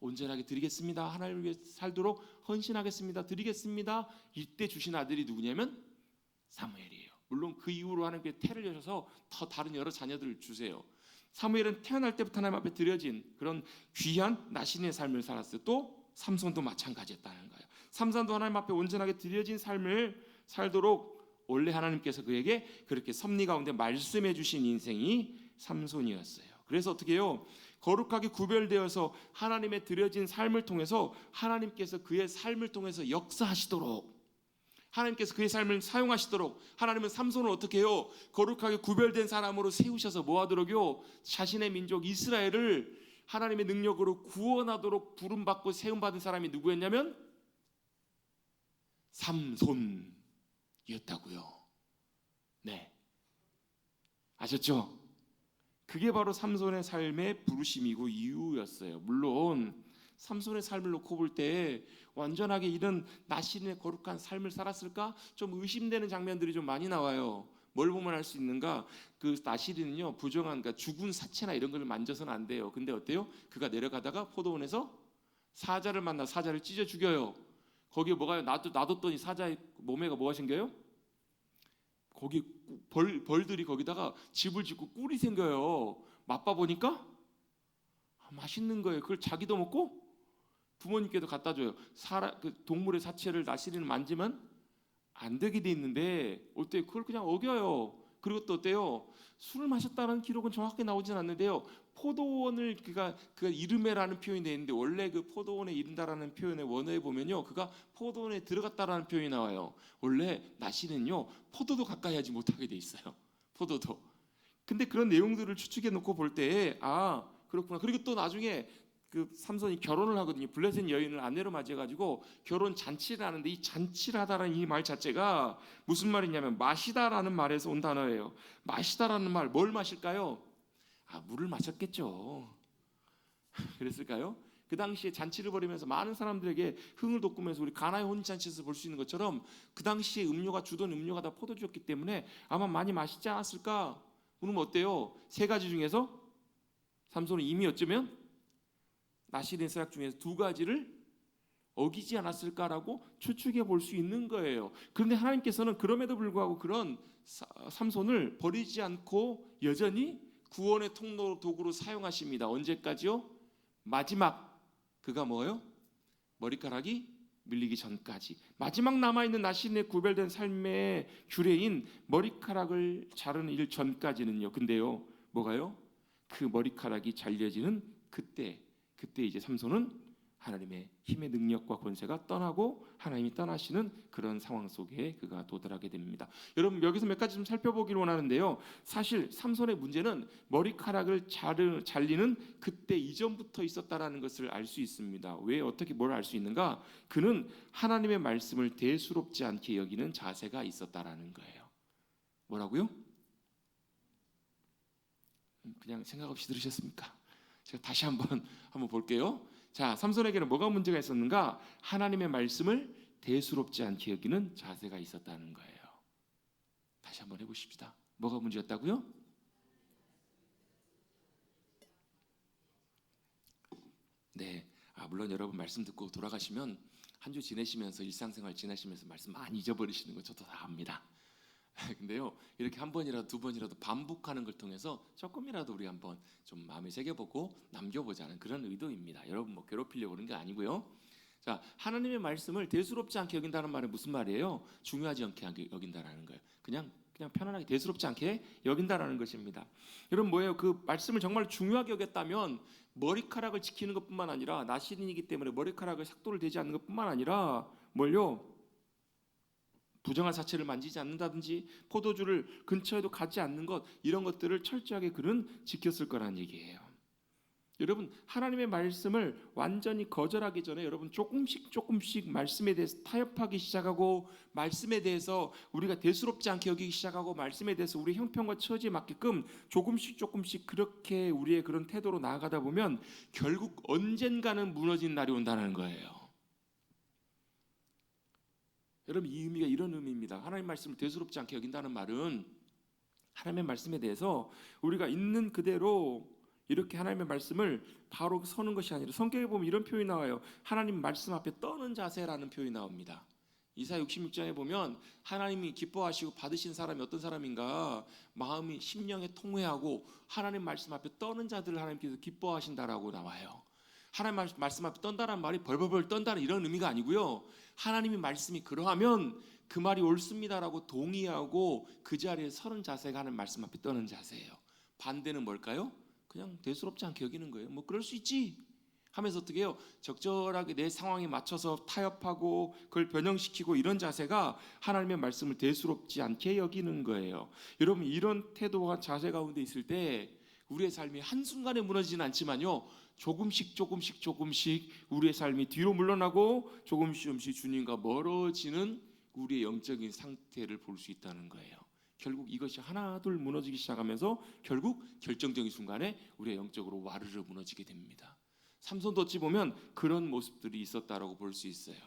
온전하게 드리겠습니다, 하나님을 위해 살도록 헌신하겠습니다, 드리겠습니다. 이때 주신 아들이 누구냐면 사무엘이에요. 물론 그 이후로 하나님께 태를 여셔서 더 다른 여러 자녀들을 주세요. 사무엘은 태어날 때부터 하나님 앞에 드려진 그런 귀한 나신의 삶을 살았어요. 또 삼손도 마찬가지였다는 거예요. 삼손도 하나님 앞에 온전하게 드려진 삶을 살도록 원래 하나님께서 그에게 그렇게 섭리 가운데 말씀해 주신 인생이 삼손이었어요. 그래서 어떻게 해요? 거룩하게 구별되어서 하나님의 드려진 삶을 통해서 하나님께서 그의 삶을 통해서 역사하시도록, 하나님께서 그의 삶을 사용하시도록 하나님은 삼손을 어떻게 해요? 거룩하게 구별된 사람으로 세우셔서 뭐하도록요? 자신의 민족 이스라엘을 하나님의 능력으로 구원하도록 부름받고 세움받은 사람이 누구였냐면 삼손이었다고요. 네, 아셨죠? 그게 바로 삼손의 삶의 부르심이고 이유였어요. 물론 삼손의 삶을 놓고 볼 때 완전하게 이런 나실인의 거룩한 삶을 살았을까? 좀 의심되는 장면들이 좀 많이 나와요. 뭘 보면 알 수 있는가? 그 나실인은요, 부정한, 그러니까 죽은 사체나 이런 걸 만져서는 안 돼요. 근데 어때요? 그가 내려가다가 포도원에서 사자를 만나 사자를 찢어 죽여요. 거기에 뭐가요? 놔뒀더니 사자의 몸에가 뭐가 생겨요? 거기 벌들이 거기다가 집을 짓고 꿀이 생겨요. 맛봐 보니까 맛있는 거예요. 그걸 자기도 먹고 부모님께도 갖다 줘요. 그 동물의 사체를 나실인을 만지면 안 되게 돼 있는데 어때요? 그걸 그냥 어겨요. 그리고 또 어때요? 술을 마셨다는 기록은 정확하게 나오진 않는데요, 포도원을 그가 이름에라는 표현이 돼 있는데 원래 그 포도원에 이른다라는 표현의 원어에 보면요, 그가 포도원에 들어갔다라는 표현이 나와요. 원래 나실은요 포도도 가까이 하지 못하게 돼 있어요. 포도도. 근데 그런 내용들을 추측해 놓고 볼 때 아, 그렇구나. 그리고 또 나중에 그 삼손이 결혼을 하거든요. 블레셋 여인을 아내로 맞이해가지고 결혼 잔치를 하는데 이 잔치를 하다라는 이 말 자체가 무슨 말이냐면 마시다라는 말에서 온 단어예요. 마시다라는 말, 뭘 마실까요? 아, 물을 마셨겠죠. 그랬을까요? 그 당시에 잔치를 벌이면서 많은 사람들에게 흥을 돋구면서 우리 가나의 혼인잔치에서 볼 수 있는 것처럼 그 당시에 음료가 주던 음료가 다 포도주였기 때문에 아마 많이 마시지 않았을까? 그러면 어때요? 세 가지 중에서 삼손은 이미 어쩌면 나실인 서약 중에서 두 가지를 어기지 않았을까라고 추측해 볼 수 있는 거예요. 그런데 하나님께서는 그럼에도 불구하고 그런 삼손을 버리지 않고 여전히 구원의 통로 도구로 사용하십니다. 언제까지요? 마지막 그가 뭐예요? 머리카락이 밀리기 전까지 마지막 남아있는 나신의 구별된 삶의 규례인 머리카락을 자르는 일 전까지는요. 근데요 뭐가요? 그 머리카락이 잘려지는 그때 이제 삼손은 하나님의 힘의 능력과 권세가 떠나고 하나님이 떠나시는 그런 상황 속에 그가 도달하게 됩니다. 여러분 여기서 몇 가지 좀 살펴보기를 원하는데요. 사실 삼손의 문제는 머리카락을 잘리는 그때 이전부터 있었다라는 것을 알 수 있습니다. 왜 어떻게 뭘 알 수 있는가? 그는 하나님의 말씀을 대수롭지 않게 여기는 자세가 있었다라는 거예요. 뭐라고요? 그냥 생각 없이 들으셨습니까? 제가 다시 한번 볼게요. 자, 삼손에게는 뭐가 문제가 있었는가? 하나님의 말씀을 대수롭지 않게 여기는 자세가 있었다는 거예요. 다시 한번 해보십시다. 뭐가 문제였다고요? 네, 물론 여러분 말씀 듣고 돌아가시면 한 주 지내시면서 일상생활 지내시면서 말씀 많이 잊어버리시는 거 저도 다 압니다. 근데요 이렇게 한 번이라도 두 번이라도 반복하는 걸 통해서 조금이라도 우리 한번 좀 마음에 새겨보고 남겨보자는 그런 의도입니다. 여러분 뭐 괴롭히려고 그런 게 아니고요. 자, 하나님의 말씀을 대수롭지 않게 여긴다는 말은 무슨 말이에요? 중요하지 않게 여긴다라는 거예요. 그냥 편안하게 대수롭지 않게 여긴다라는 것입니다. 여러분 뭐예요? 그 말씀을 정말 중요하게 여겼다면 머리카락을 지키는 것뿐만 아니라 나시린이기 때문에 머리카락을 삭도를 대지 않는 것뿐만 아니라 뭘요? 부정한 사체를 만지지 않는다든지 포도주를 근처에도 가지 않는 것 이런 것들을 철저하게 그는 지켰을 거라는 얘기예요. 여러분 하나님의 말씀을 완전히 거절하기 전에 여러분 조금씩 말씀에 대해서 타협하기 시작하고 말씀에 대해서 우리가 대수롭지 않게 여기기 시작하고 말씀에 대해서 우리 형편과 처지에 맞게끔 조금씩 그렇게 우리의 그런 태도로 나아가다 보면 결국 언젠가는 무너진 날이 온다는 거예요. 여러분 이 의미가 이런 의미입니다. 하나님 말씀을 대수롭지 않게 여긴다는 말은 하나님의 말씀에 대해서 우리가 있는 그대로 이렇게 하나님의 말씀을 바로 서는 것이 아니라 성경에 보면 이런 표현이 나와요. 하나님 말씀 앞에 떠는 자세라는 표현이 나옵니다. 이사야 66장에 보면 하나님이 기뻐하시고 받으신 사람이 어떤 사람인가? 마음이 심령에 통회하고 하나님 말씀 앞에 떠는 자들을 하나님께서 기뻐하신다라고 나와요. 하나님 말씀 앞에 떤다는 말이 벌벌벌 떤다는 이런 의미가 아니고요. 하나님의 말씀이 그러하면 그 말이 옳습니다라고 동의하고 그 자리에 서는 자세가 하나님 말씀 앞에 떠는 자세예요. 반대는 뭘까요? 그냥 대수롭지 않게 여기는 거예요. 뭐 그럴 수 있지 하면서 어떻게 해요? 적절하게 내 상황에 맞춰서 타협하고 그걸 변형시키고 이런 자세가 하나님의 말씀을 대수롭지 않게 여기는 거예요. 여러분 이런 태도와 자세 가운데 있을 때 우리의 삶이 한순간에 무너지진 않지만요 조금씩 우리의 삶이 뒤로 물러나고 조금씩 주님과 멀어지는 우리의 영적인 상태를 볼 수 있다는 거예요. 결국 이것이 하나둘 무너지기 시작하면서 결국 결정적인 순간에 우리의 영적으로 와르르 무너지게 됩니다. 삼손도 어찌 보면 그런 모습들이 있었다라고 볼 수 있어요.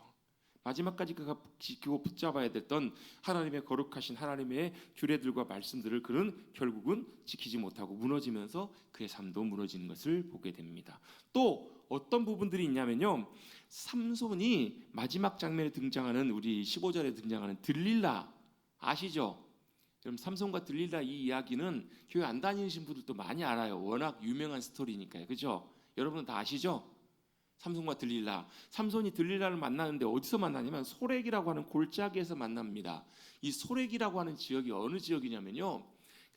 마지막까지 그가 지키고 붙잡아야 됐던 하나님의 거룩하신 하나님의 규례들과 말씀들을 그는 결국은 지키지 못하고 무너지면서 그의 삶도 무너지는 것을 보게 됩니다. 또 어떤 부분들이 있냐면요. 삼손이 마지막 장면에 등장하는 우리 15절에 등장하는 들릴라 아시죠? 그럼 삼손과 들릴라 이 이야기는 교회 안 다니신 분들도 많이 알아요. 워낙 유명한 스토리니까요. 그죠? 여러분은 다 아시죠? 삼손과 들릴라. 삼손이 들릴라를 만나는데 어디서 만나냐면 소렉이라고 하는 골짜기에서 만납니다. 이 소렉이라고 하는 지역이 어느 지역이냐면요.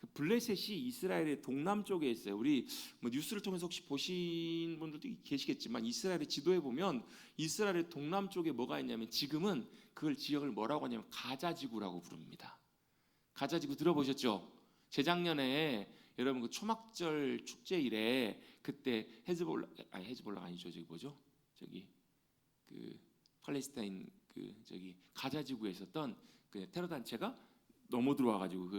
그 블레셋이 이스라엘의 동남쪽에 있어요. 우리 뭐 뉴스를 통해서 혹시 보신 분들도 계시겠지만 이스라엘의 지도에 보면 이스라엘의 동남쪽에 뭐가 있냐면 지금은 그걸 지역을 뭐라고 하냐면 가자지구라고 부릅니다. 가자지구 들어보셨죠? 재작년에 여러분 그 초막절 축제일에 그때 헤즈볼라 아니죠 저기 뭐죠? 저기 그 팔레스타인 그 저기 가자지구에 있었던 그 테러 단체가 넘어 들어와가지고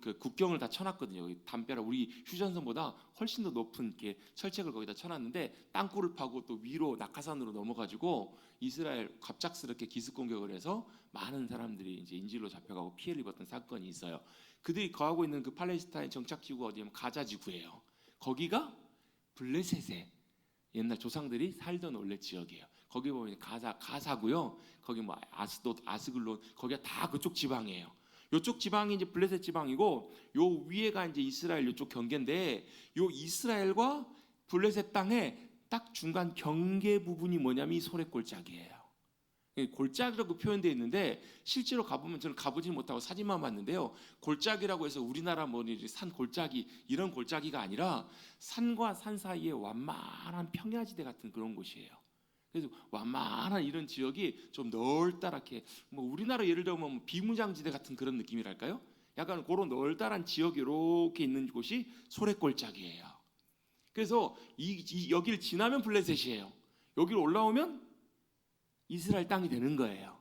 그 국경을 다 쳐놨거든요. 담벼락 우리 휴전선보다 훨씬 더 높은 이렇게 철책을 거기다 쳐놨는데 땅굴을 파고 또 위로 낙하산으로 넘어가지고 이스라엘 갑작스럽게 기습 공격을 해서 많은 사람들이 이제 인질로 잡혀가고 피해를 입었던 사건이 있어요. 그들이 거하고 있는 그 팔레스타인 정착지구가 어디냐면 가자 지구예요. 거기가 블레셋의 옛날 조상들이 살던 원래 지역이에요. 거기 보면 가사고요. 거기 뭐 아스돗, 아스글론 거기가 다 그쪽 지방이에요. 이쪽 지방이 이제 블레셋 지방이고 요 위에가 이제 이스라엘 이쪽 경계인데 요 이스라엘과 블레셋 땅에 딱 중간 경계 부분이 뭐냐면 이 소래골짜기예요. 골짜기라고 표현되어 있는데 실제로 가보면 저는 가보지 못하고 사진만 봤는데요. 골짜기라고 해서 우리나라 산 골짜기 이런 골짜기가 아니라 산과 산 사이에 완만한 평야지대 같은 그런 곳이에요. 그래서 완만한 이런 지역이 좀 널따랗게 뭐 우리나라 예를 들면 비무장지대 같은 그런 느낌이랄까요? 약간 그런 널따란 지역이 이렇게 있는 곳이 소래골짜기예요. 그래서 여기를 지나면 블레셋이에요. 여기를 올라오면 이스라엘 땅이 되는 거예요.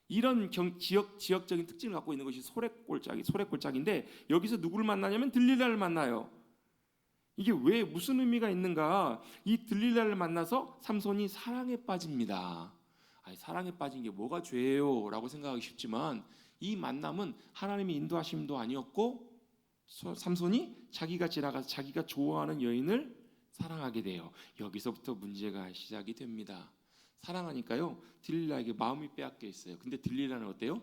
이런 지역적인 특징을 갖고 있는 것이 소래골짜기인데 여기서 누구를 만나냐면 들릴라를 만나요. 이게 왜 무슨 의미가 있는가? 이 들릴라를 만나서 삼손이 사랑에 빠집니다. 아니, 사랑에 빠진 게 뭐가 죄예요? 라고 생각하기 쉽지만 이 만남은 하나님의 인도하심도 아니었고 삼손이 자기가 지나가서 자기가 좋아하는 여인을 사랑하게 돼요. 여기서부터 문제가 시작이 됩니다. 사랑하니까요 들릴라에게 마음이 빼앗겨 있어요. 근데 들릴라는 어때요?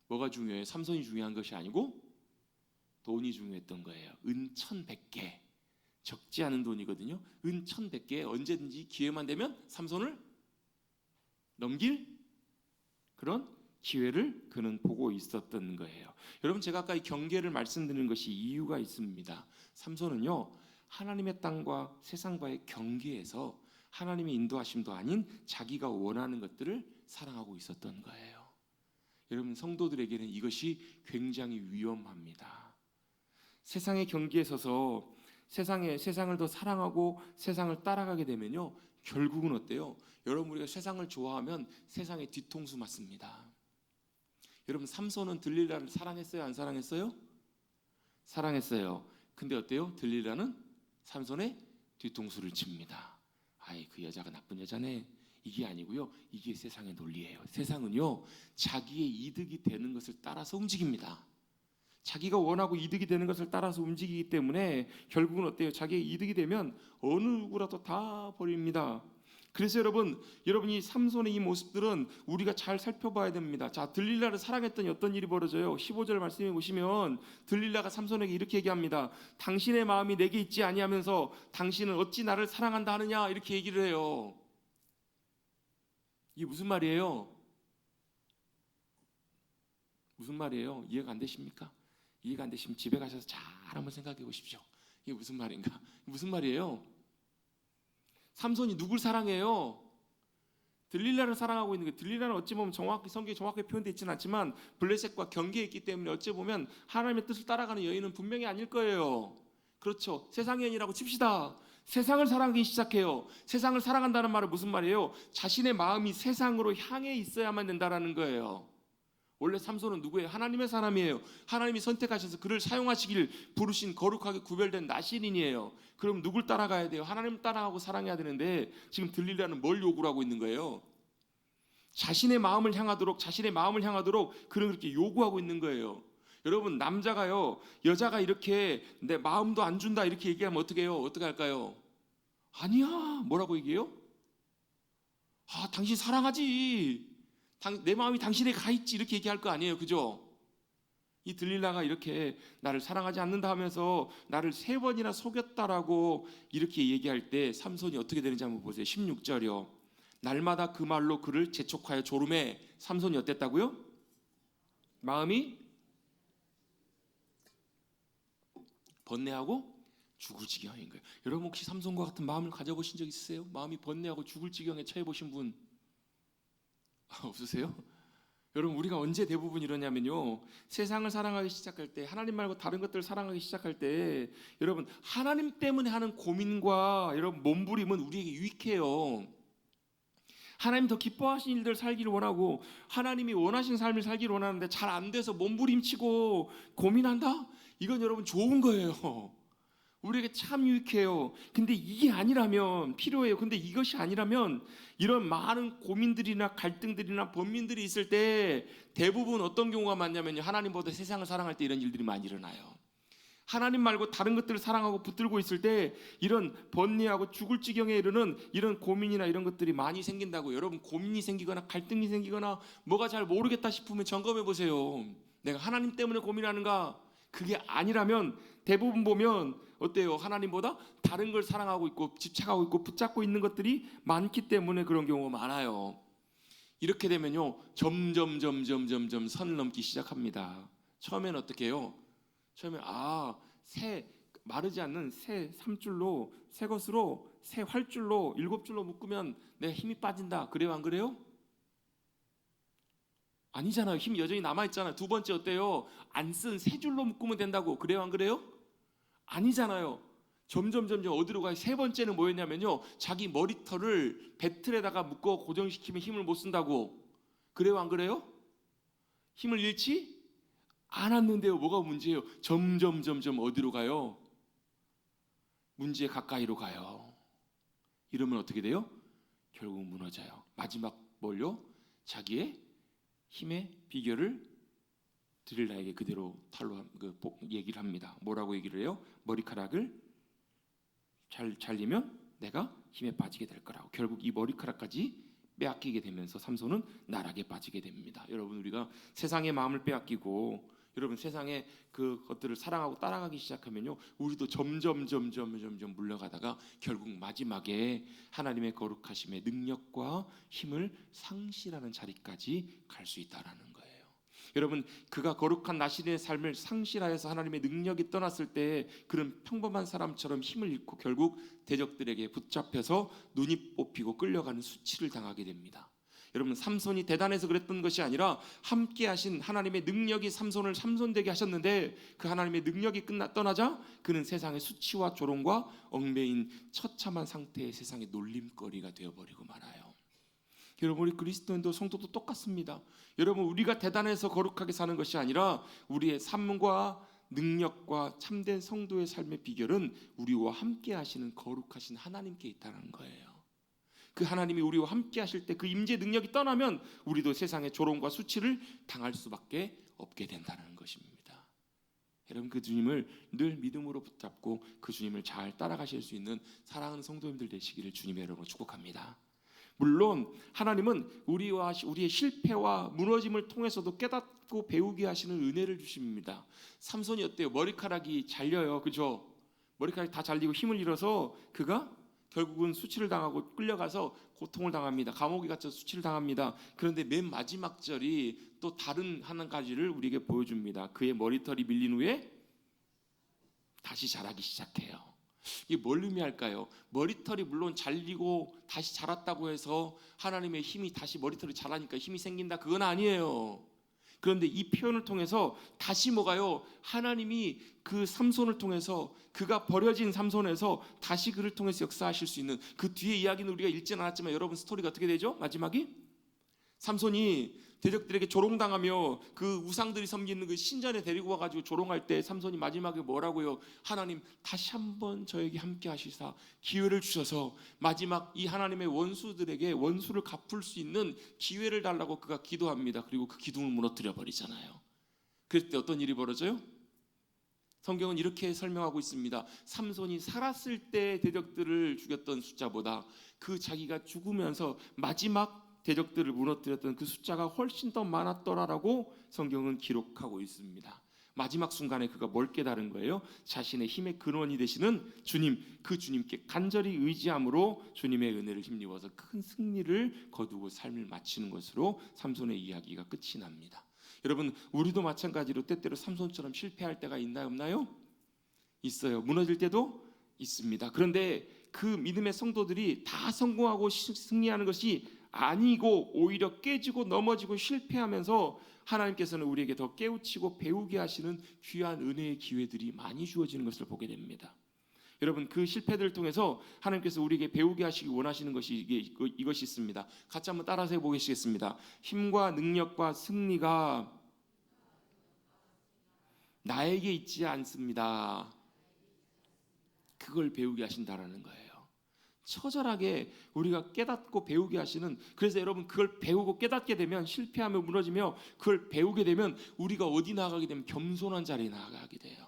뭐가 중요해요? 삼손이 중요한 것이 아니고 돈이 중요했던 거예요. 은 1,100개 적지 않은 돈이거든요. 은 1,100개에 언제든지 기회만 되면 삼손을 넘길 그런 기회를 그는 보고 있었던 거예요. 여러분 제가 아까 이 경계를 말씀드리는 것이 이유가 있습니다. 삼손은요 하나님의 땅과 세상과의 경계에서 하나님의 인도하심도 아닌 자기가 원하는 것들을 사랑하고 있었던 거예요. 여러분 성도들에게는 이것이 굉장히 위험합니다. 세상의 경계에 서서 세상을 더 사랑하고 세상을 따라가게 되면요 결국은 어때요? 여러분 우리가 세상을 좋아하면 세상의 뒤통수 맞습니다. 여러분 삼손은 들릴라를 사랑했어요? 안 사랑했어요? 사랑했어요. 근데 어때요? 들릴라는 삼손의 뒤통수를 칩니다. 아이 그 여자가 나쁜 여자네. 이게 아니고요. 이게 세상의 논리예요. 세상은요 자기의 이득이 되는 것을 따라서 움직입니다. 자기가 원하고 이득이 되는 것을 따라서 움직이기 때문에 결국은 어때요? 자기의 이득이 되면 어느 누구라도 다 버립니다. 그래서 여러분이 삼손의 이 모습들은 우리가 잘 살펴봐야 됩니다. 자, 들릴라를 사랑했더니 어떤 일이 벌어져요? 15절 말씀해 보시면 들릴라가 삼손에게 이렇게 얘기합니다. 당신의 마음이 내게 있지 아니하면서 당신은 어찌 나를 사랑한다 하느냐 이렇게 얘기를 해요. 이게 무슨 말이에요? 무슨 말이에요? 이해가 안 되십니까? 이해가 안 되시면 집에 가셔서 잘 한번 생각해 보십시오. 이게 무슨 말인가? 무슨 말이에요? 삼손이 누굴 사랑해요? 들릴라를 사랑하고 있는 게 들릴라는 어찌 보면 성경에 정확하게 표현되어 있지는 않지만 블레셋과 경계에 있기 때문에 어찌 보면 하나님의 뜻을 따라가는 여인은 분명히 아닐 거예요. 그렇죠. 세상의 여인이라고 칩시다. 세상을 사랑하기 시작해요. 세상을 사랑한다는 말은 무슨 말이에요? 자신의 마음이 세상으로 향해 있어야만 된다라는 거예요. 원래 삼손은 누구예요? 하나님의 사람이에요. 하나님이 선택하셔서 그를 사용하시길 부르신 거룩하게 구별된 나시린이에요. 그럼 누굴 따라가야 돼요? 하나님 따라가고 사랑해야 되는데 지금 들릴라는 뭘 요구를 하고 있는 거예요? 자신의 마음을 향하도록 그는 그렇게 요구하고 있는 거예요. 여러분 남자가요 여자가 이렇게 내 마음도 안 준다 이렇게 얘기하면 어떻게 해요? 어떻게 할까요? 아니야 뭐라고 얘기해요? 아 당신 사랑하지 내 마음이 당신에게 가 있지 이렇게 얘기할 거 아니에요, 그죠? 이 들릴라가 이렇게 나를 사랑하지 않는다 하면서 나를 3번이나 속였다라고 이렇게 얘기할 때 삼손이 어떻게 되는지 한번 보세요. 16절이요. 날마다 그 말로 그를 재촉하여 조름에 삼손이 어땠다고요? 마음이 번뇌하고 죽을 지경인 거예요. 여러분 혹시 삼손과 같은 마음을 가져보신 적 있으세요? 마음이 번뇌하고 죽을 지경에 처해 보신 분 없으세요? 여러분 우리가 언제 대부분 이러냐면요 세상을 사랑하기 시작할 때 하나님 말고 다른 것들을 사랑하기 시작할 때 여러분 하나님 때문에 하는 고민과 여러분 몸부림은 우리에게 유익해요. 하나님 더 기뻐하신 일들 살기를 원하고 하나님이 원하신 삶을 살기를 원하는데 잘 안 돼서 몸부림치고 고민한다? 이건 여러분 좋은 거예요. 우리에게 참 유익해요. 근데 이게 아니라면 필요해요. 근데 이것이 아니라면 이런 많은 고민들이나 갈등들이나 번민들이 있을 때 대부분 어떤 경우가 많냐면요, 하나님보다 세상을 사랑할 때 이런 일들이 많이 일어나요. 하나님 말고 다른 것들을 사랑하고 붙들고 있을 때 이런 번뇌하고 죽을 지경에 이르는 이런 고민이나 이런 것들이 많이 생긴다고. 여러분, 고민이 생기거나 갈등이 생기거나 뭐가 잘 모르겠다 싶으면 점검해 보세요. 내가 하나님 때문에 고민하는가? 그게 아니라면 대부분 보면 어때요? 하나님보다 다른 걸 사랑하고 있고 집착하고 있고 붙잡고 있는 것들이 많기 때문에 그런 경우가 많아요. 이렇게 되면요, 점점 선을 넘기 시작합니다. 처음에는 어떻게 해요? 처음에 새 마르지 않는 새 3줄로 새 것으로 새 활줄로 7줄로 묶으면 내 힘이 빠진다. 그래요, 안 그래요? 아니잖아요. 힘이 여전히 남아있잖아요. 두 번째 어때요? 안 쓴 세 줄로 묶으면 된다고. 그래요, 안 그래요? 아니잖아요. 점점 어디로 가요? 세 번째는 뭐였냐면요, 자기 머리털을 배틀에다가 묶어 고정시키면 힘을 못 쓴다고. 그래요, 안 그래요? 힘을 잃지 않았는데요. 뭐가 문제예요? 점점 어디로 가요? 문제 가까이로 가요. 이러면 어떻게 돼요? 결국 무너져요. 마지막 뭘요? 자기의 힘의 비결을 드릴라에게 그대로 탈로 얘기를 합니다. 뭐라고 얘기를 해요? 머리카락을 잘리면 내가 힘에 빠지게 될 거라고. 결국 이 머리카락까지 빼앗기게 되면서 삼손은 나락에 빠지게 됩니다. 여러분, 우리가 세상의 마음을 빼앗기고 여러분 세상의 그 것들을 사랑하고 따라가기 시작하면요, 우리도 점점 물러가다가 결국 마지막에 하나님의 거룩하심의 능력과 힘을 상실하는 자리까지 갈 수 있다라는 거예요. 여러분, 그가 거룩한 나신의 삶을 상실하여서 하나님의 능력이 떠났을 때 그런 평범한 사람처럼 힘을 잃고 결국 대적들에게 붙잡혀서 눈이 뽑히고 끌려가는 수치를 당하게 됩니다. 여러분, 삼손이 대단해서 그랬던 것이 아니라 함께 하신 하나님의 능력이 삼손을 삼손되게 하셨는데 그 하나님의 능력이 떠나자 그는 세상의 수치와 조롱과 얽매인 처참한 상태의 세상의 놀림거리가 되어버리고 말아요. 여러분, 우리 그리스도인도 성도도 똑같습니다. 여러분, 우리가 대단해서 거룩하게 사는 것이 아니라 우리의 삶과 능력과 참된 성도의 삶의 비결은 우리와 함께 하시는 거룩하신 하나님께 있다는 거예요. 그 하나님이 우리와 함께 하실 때 그 임재 능력이 떠나면 우리도 세상의 조롱과 수치를 당할 수밖에 없게 된다는 것입니다. 여러분, 그 주님을 늘 믿음으로 붙잡고 그 주님을 잘 따라가실 수 있는 사랑하는 성도님들 되시기를 주님의 이름으로 축복합니다. 물론 하나님은 우리의 실패와 무너짐을 통해서도 깨닫고 배우게 하시는 은혜를 주십니다. 삼손이 어때요? 머리카락이 잘려요, 그죠? 머리카락이 다 잘리고 힘을 잃어서 그가 결국은 수치를 당하고 끌려가서 고통을 당합니다. 감옥에 갇혀 수치를 당합니다. 그런데 맨 마지막 절이 또 다른 한 가지를 우리에게 보여줍니다. 그의 머리털이 밀린 후에 다시 자라기 시작해요. 이게 뭘 의미할까요? 머리털이 물론 잘리고 다시 자랐다고 해서 하나님의 힘이 다시 머리털이 자라니까 힘이 생긴다, 그건 아니에요. 그런데 이 표현을 통해서 다시 뭐가요? 하나님이 그 삼손을 통해서 그가 버려진 삼손에서 다시 그를 통해서 역사하실 수 있는 그 뒤에 이야기는 우리가 읽지는 않았지만 여러분, 스토리가 어떻게 되죠? 마지막이 삼손이 대적들에게 조롱당하며 그 우상들이 섬기는 그 신전에 데리고 와가지고 조롱할 때 삼손이 마지막에 뭐라고요? 하나님, 다시 한번 저에게 함께 하시사 기회를 주셔서 마지막 이 하나님의 원수들에게 원수를 갚을 수 있는 기회를 달라고 그가 기도합니다. 그리고 그 기둥을 무너뜨려 버리잖아요. 그럴 때 어떤 일이 벌어져요? 성경은 이렇게 설명하고 있습니다. 삼손이 살았을 때 대적들을 죽였던 숫자보다 그 자기가 죽으면서 마지막 대적들을 무너뜨렸던 그 숫자가 훨씬 더 많았더라라고 성경은 기록하고 있습니다. 마지막 순간에 그가 뭘 깨달은 거예요? 자신의 힘의 근원이 되시는 주님, 그 주님께 간절히 의지함으로 주님의 은혜를 힘입어서 큰 승리를 거두고 삶을 마치는 것으로 삼손의 이야기가 끝이 납니다. 여러분, 우리도 마찬가지로 때때로 삼손처럼 실패할 때가 있나요, 없나요? 있어요. 무너질 때도 있습니다. 그런데 그 믿음의 성도들이 다 성공하고 승리하는 것이 아니고 오히려 깨지고 넘어지고 실패하면서 하나님께서는 우리에게 더 깨우치고 배우게 하시는 귀한 은혜의 기회들이 많이 주어지는 것을 보게 됩니다. 여러분 그 실패들을 통해서 하나님께서 우리에게 배우게 하시기 원하시는 것이 이것이 있습니다. 같이 한번 따라서 해보시겠습니다. 힘과 능력과 승리가 나에게 있지 않습니다. 그걸 배우게 하신다라는 거예요. 처절하게 우리가 깨닫고 배우게 하시는, 그래서 여러분 그걸 배우고 깨닫게 되면, 실패하며 무너지며 그걸 배우게 되면 우리가 어디 나가게 되면 겸손한 자리에 나가게 돼요.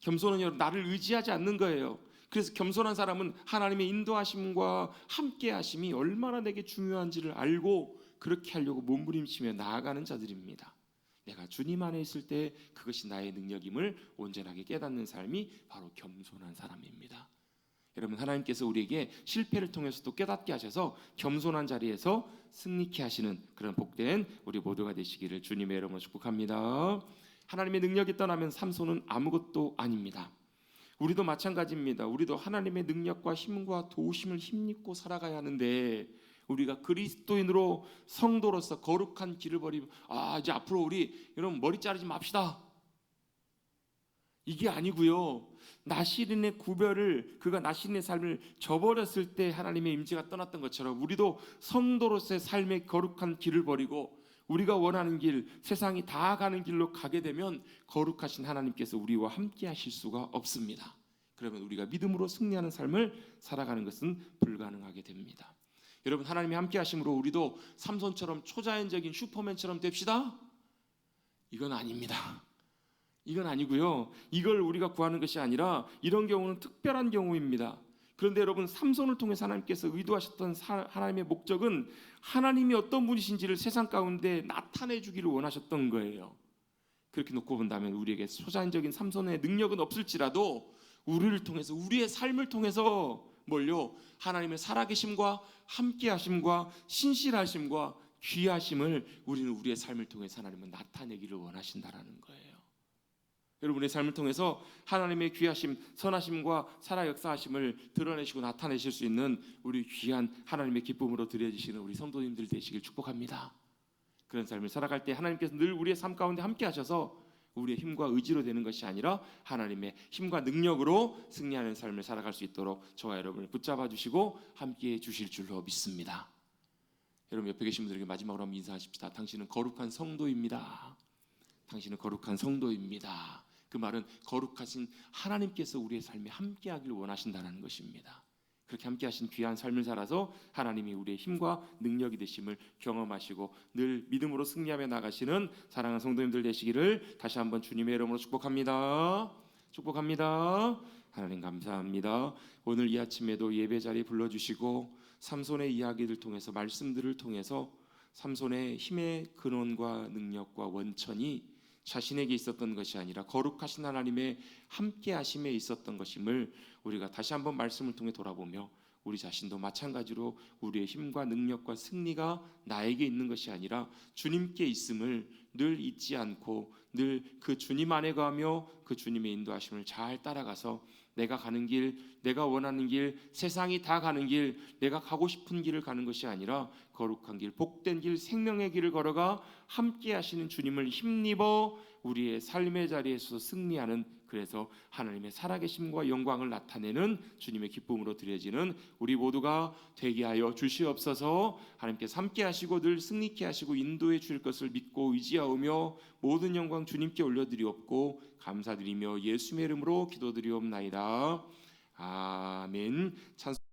겸손은 여러분 나를 의지하지 않는 거예요. 그래서 겸손한 사람은 하나님의 인도하심과 함께 하심이 얼마나 내게 중요한지를 알고 그렇게 하려고 몸부림치며 나아가는 자들입니다. 내가 주님 안에 있을 때 그것이 나의 능력임을 온전하게 깨닫는 삶이 바로 겸손한 사람입니다. 여러분 하나님께서 우리에게 실패를 통해서도 깨닫게 하셔서 겸손한 자리에서 승리케 하시는 그런 복된 우리 모두가 되시기를 주님의 이름으로 축복합니다. 하나님의 능력이 떠나면 삼손은 아무것도 아닙니다. 우리도 마찬가지입니다. 우리도 하나님의 능력과 힘과 도우심을 힘입고 살아가야 하는데, 우리가 그리스도인으로 성도로서 거룩한 길을 버리면 이제 앞으로 우리 여러분 머리 자르지 맙시다, 이게 아니고요. 나시린의 구별을, 그가 나시린의 삶을 저버렸을 때 하나님의 임재가 떠났던 것처럼 우리도 성도로서의 삶의 거룩한 길을 버리고 우리가 원하는 길, 세상이 다 가는 길로 가게 되면 거룩하신 하나님께서 우리와 함께 하실 수가 없습니다. 그러면 우리가 믿음으로 승리하는 삶을 살아가는 것은 불가능하게 됩니다. 여러분 하나님이 함께 하심으로 우리도 삼손처럼 초자연적인 슈퍼맨처럼 됩시다? 이건 아닙니다. 이건 아니고요. 이걸 우리가 구하는 것이 아니라 이런 경우는 특별한 경우입니다. 그런데 여러분 삼손을 통해서 하나님께서 의도하셨던 하나님의 목적은 하나님이 어떤 분이신지를 세상 가운데 나타내 주기를 원하셨던 거예요. 그렇게 놓고 본다면 우리에게 초자연적인 삼손의 능력은 없을지라도 우리를 통해서, 우리의 삶을 통해서 뭘요? 하나님의 살아계심과 함께하심과 신실하심과 귀하심을 우리는 우리의 삶을 통해서 하나님은 나타내기를 원하신다라는 거예요. 여러분의 삶을 통해서 하나님의 귀하심, 선하심과 살아 역사하심을 드러내시고 나타내실 수 있는 우리 귀한 하나님의 기쁨으로 드려지시는 우리 성도님들 되시길 축복합니다. 그런 삶을 살아갈 때 하나님께서 늘 우리의 삶 가운데 함께 하셔서 우리의 힘과 의지로 되는 것이 아니라 하나님의 힘과 능력으로 승리하는 삶을 살아갈 수 있도록 저와 여러분을 붙잡아 주시고 함께해 주실 줄로 믿습니다. 여러분 옆에 계신 분들에게 마지막으로 한번 인사하십시다. 당신은 거룩한 성도입니다. 당신은 거룩한 성도입니다. 그 말은 거룩하신 하나님께서 우리의 삶에 함께하기를 원하신다는 것입니다. 그렇게 함께하신 귀한 삶을 살아서 하나님이 우리의 힘과 능력이 되심을 경험하시고 늘 믿음으로 승리하며 나가시는 사랑하는 성도님들 되시기를 다시 한번 주님의 이름으로 축복합니다. 축복합니다. 하나님 감사합니다. 오늘 이 아침에도 예배 자리에 불러주시고 삼손의 이야기를 통해서, 말씀들을 통해서 삼손의 힘의 근원과 능력과 원천이 자신에게 있었던 것이 아니라 거룩하신 하나님의 함께하심에 있었던 것임을 우리가 다시 한번 말씀을 통해 돌아보며 우리 자신도 마찬가지로 우리의 힘과 능력과 승리가 나에게 있는 것이 아니라 주님께 있음을 늘 잊지 않고 늘 그 주님 안에 가며 그 주님의 인도하심을 잘 따라가서 내가 가는 길, 내가 원하는 길, 세상이 다 가는 길, 내가 가고 싶은 길을 가는 것이 아니라 거룩한 길, 복된 길, 생명의 길을 걸어가 함께 하시는 주님을 힘입어 우리의 삶의 자리에서 승리하는, 그래서 하나님의 살아계심과 영광을 나타내는 주님의 기쁨으로 드려지는 우리 모두가 되게 하여 주시옵소서. 하나님께서 함께 하시고 늘 승리케 하시고 인도해 주실 것을 믿고 의지하오며 모든 영광 주님께 올려드리옵고 감사드리며 예수의 이름으로 기도드리옵나이다. 아멘. 찬송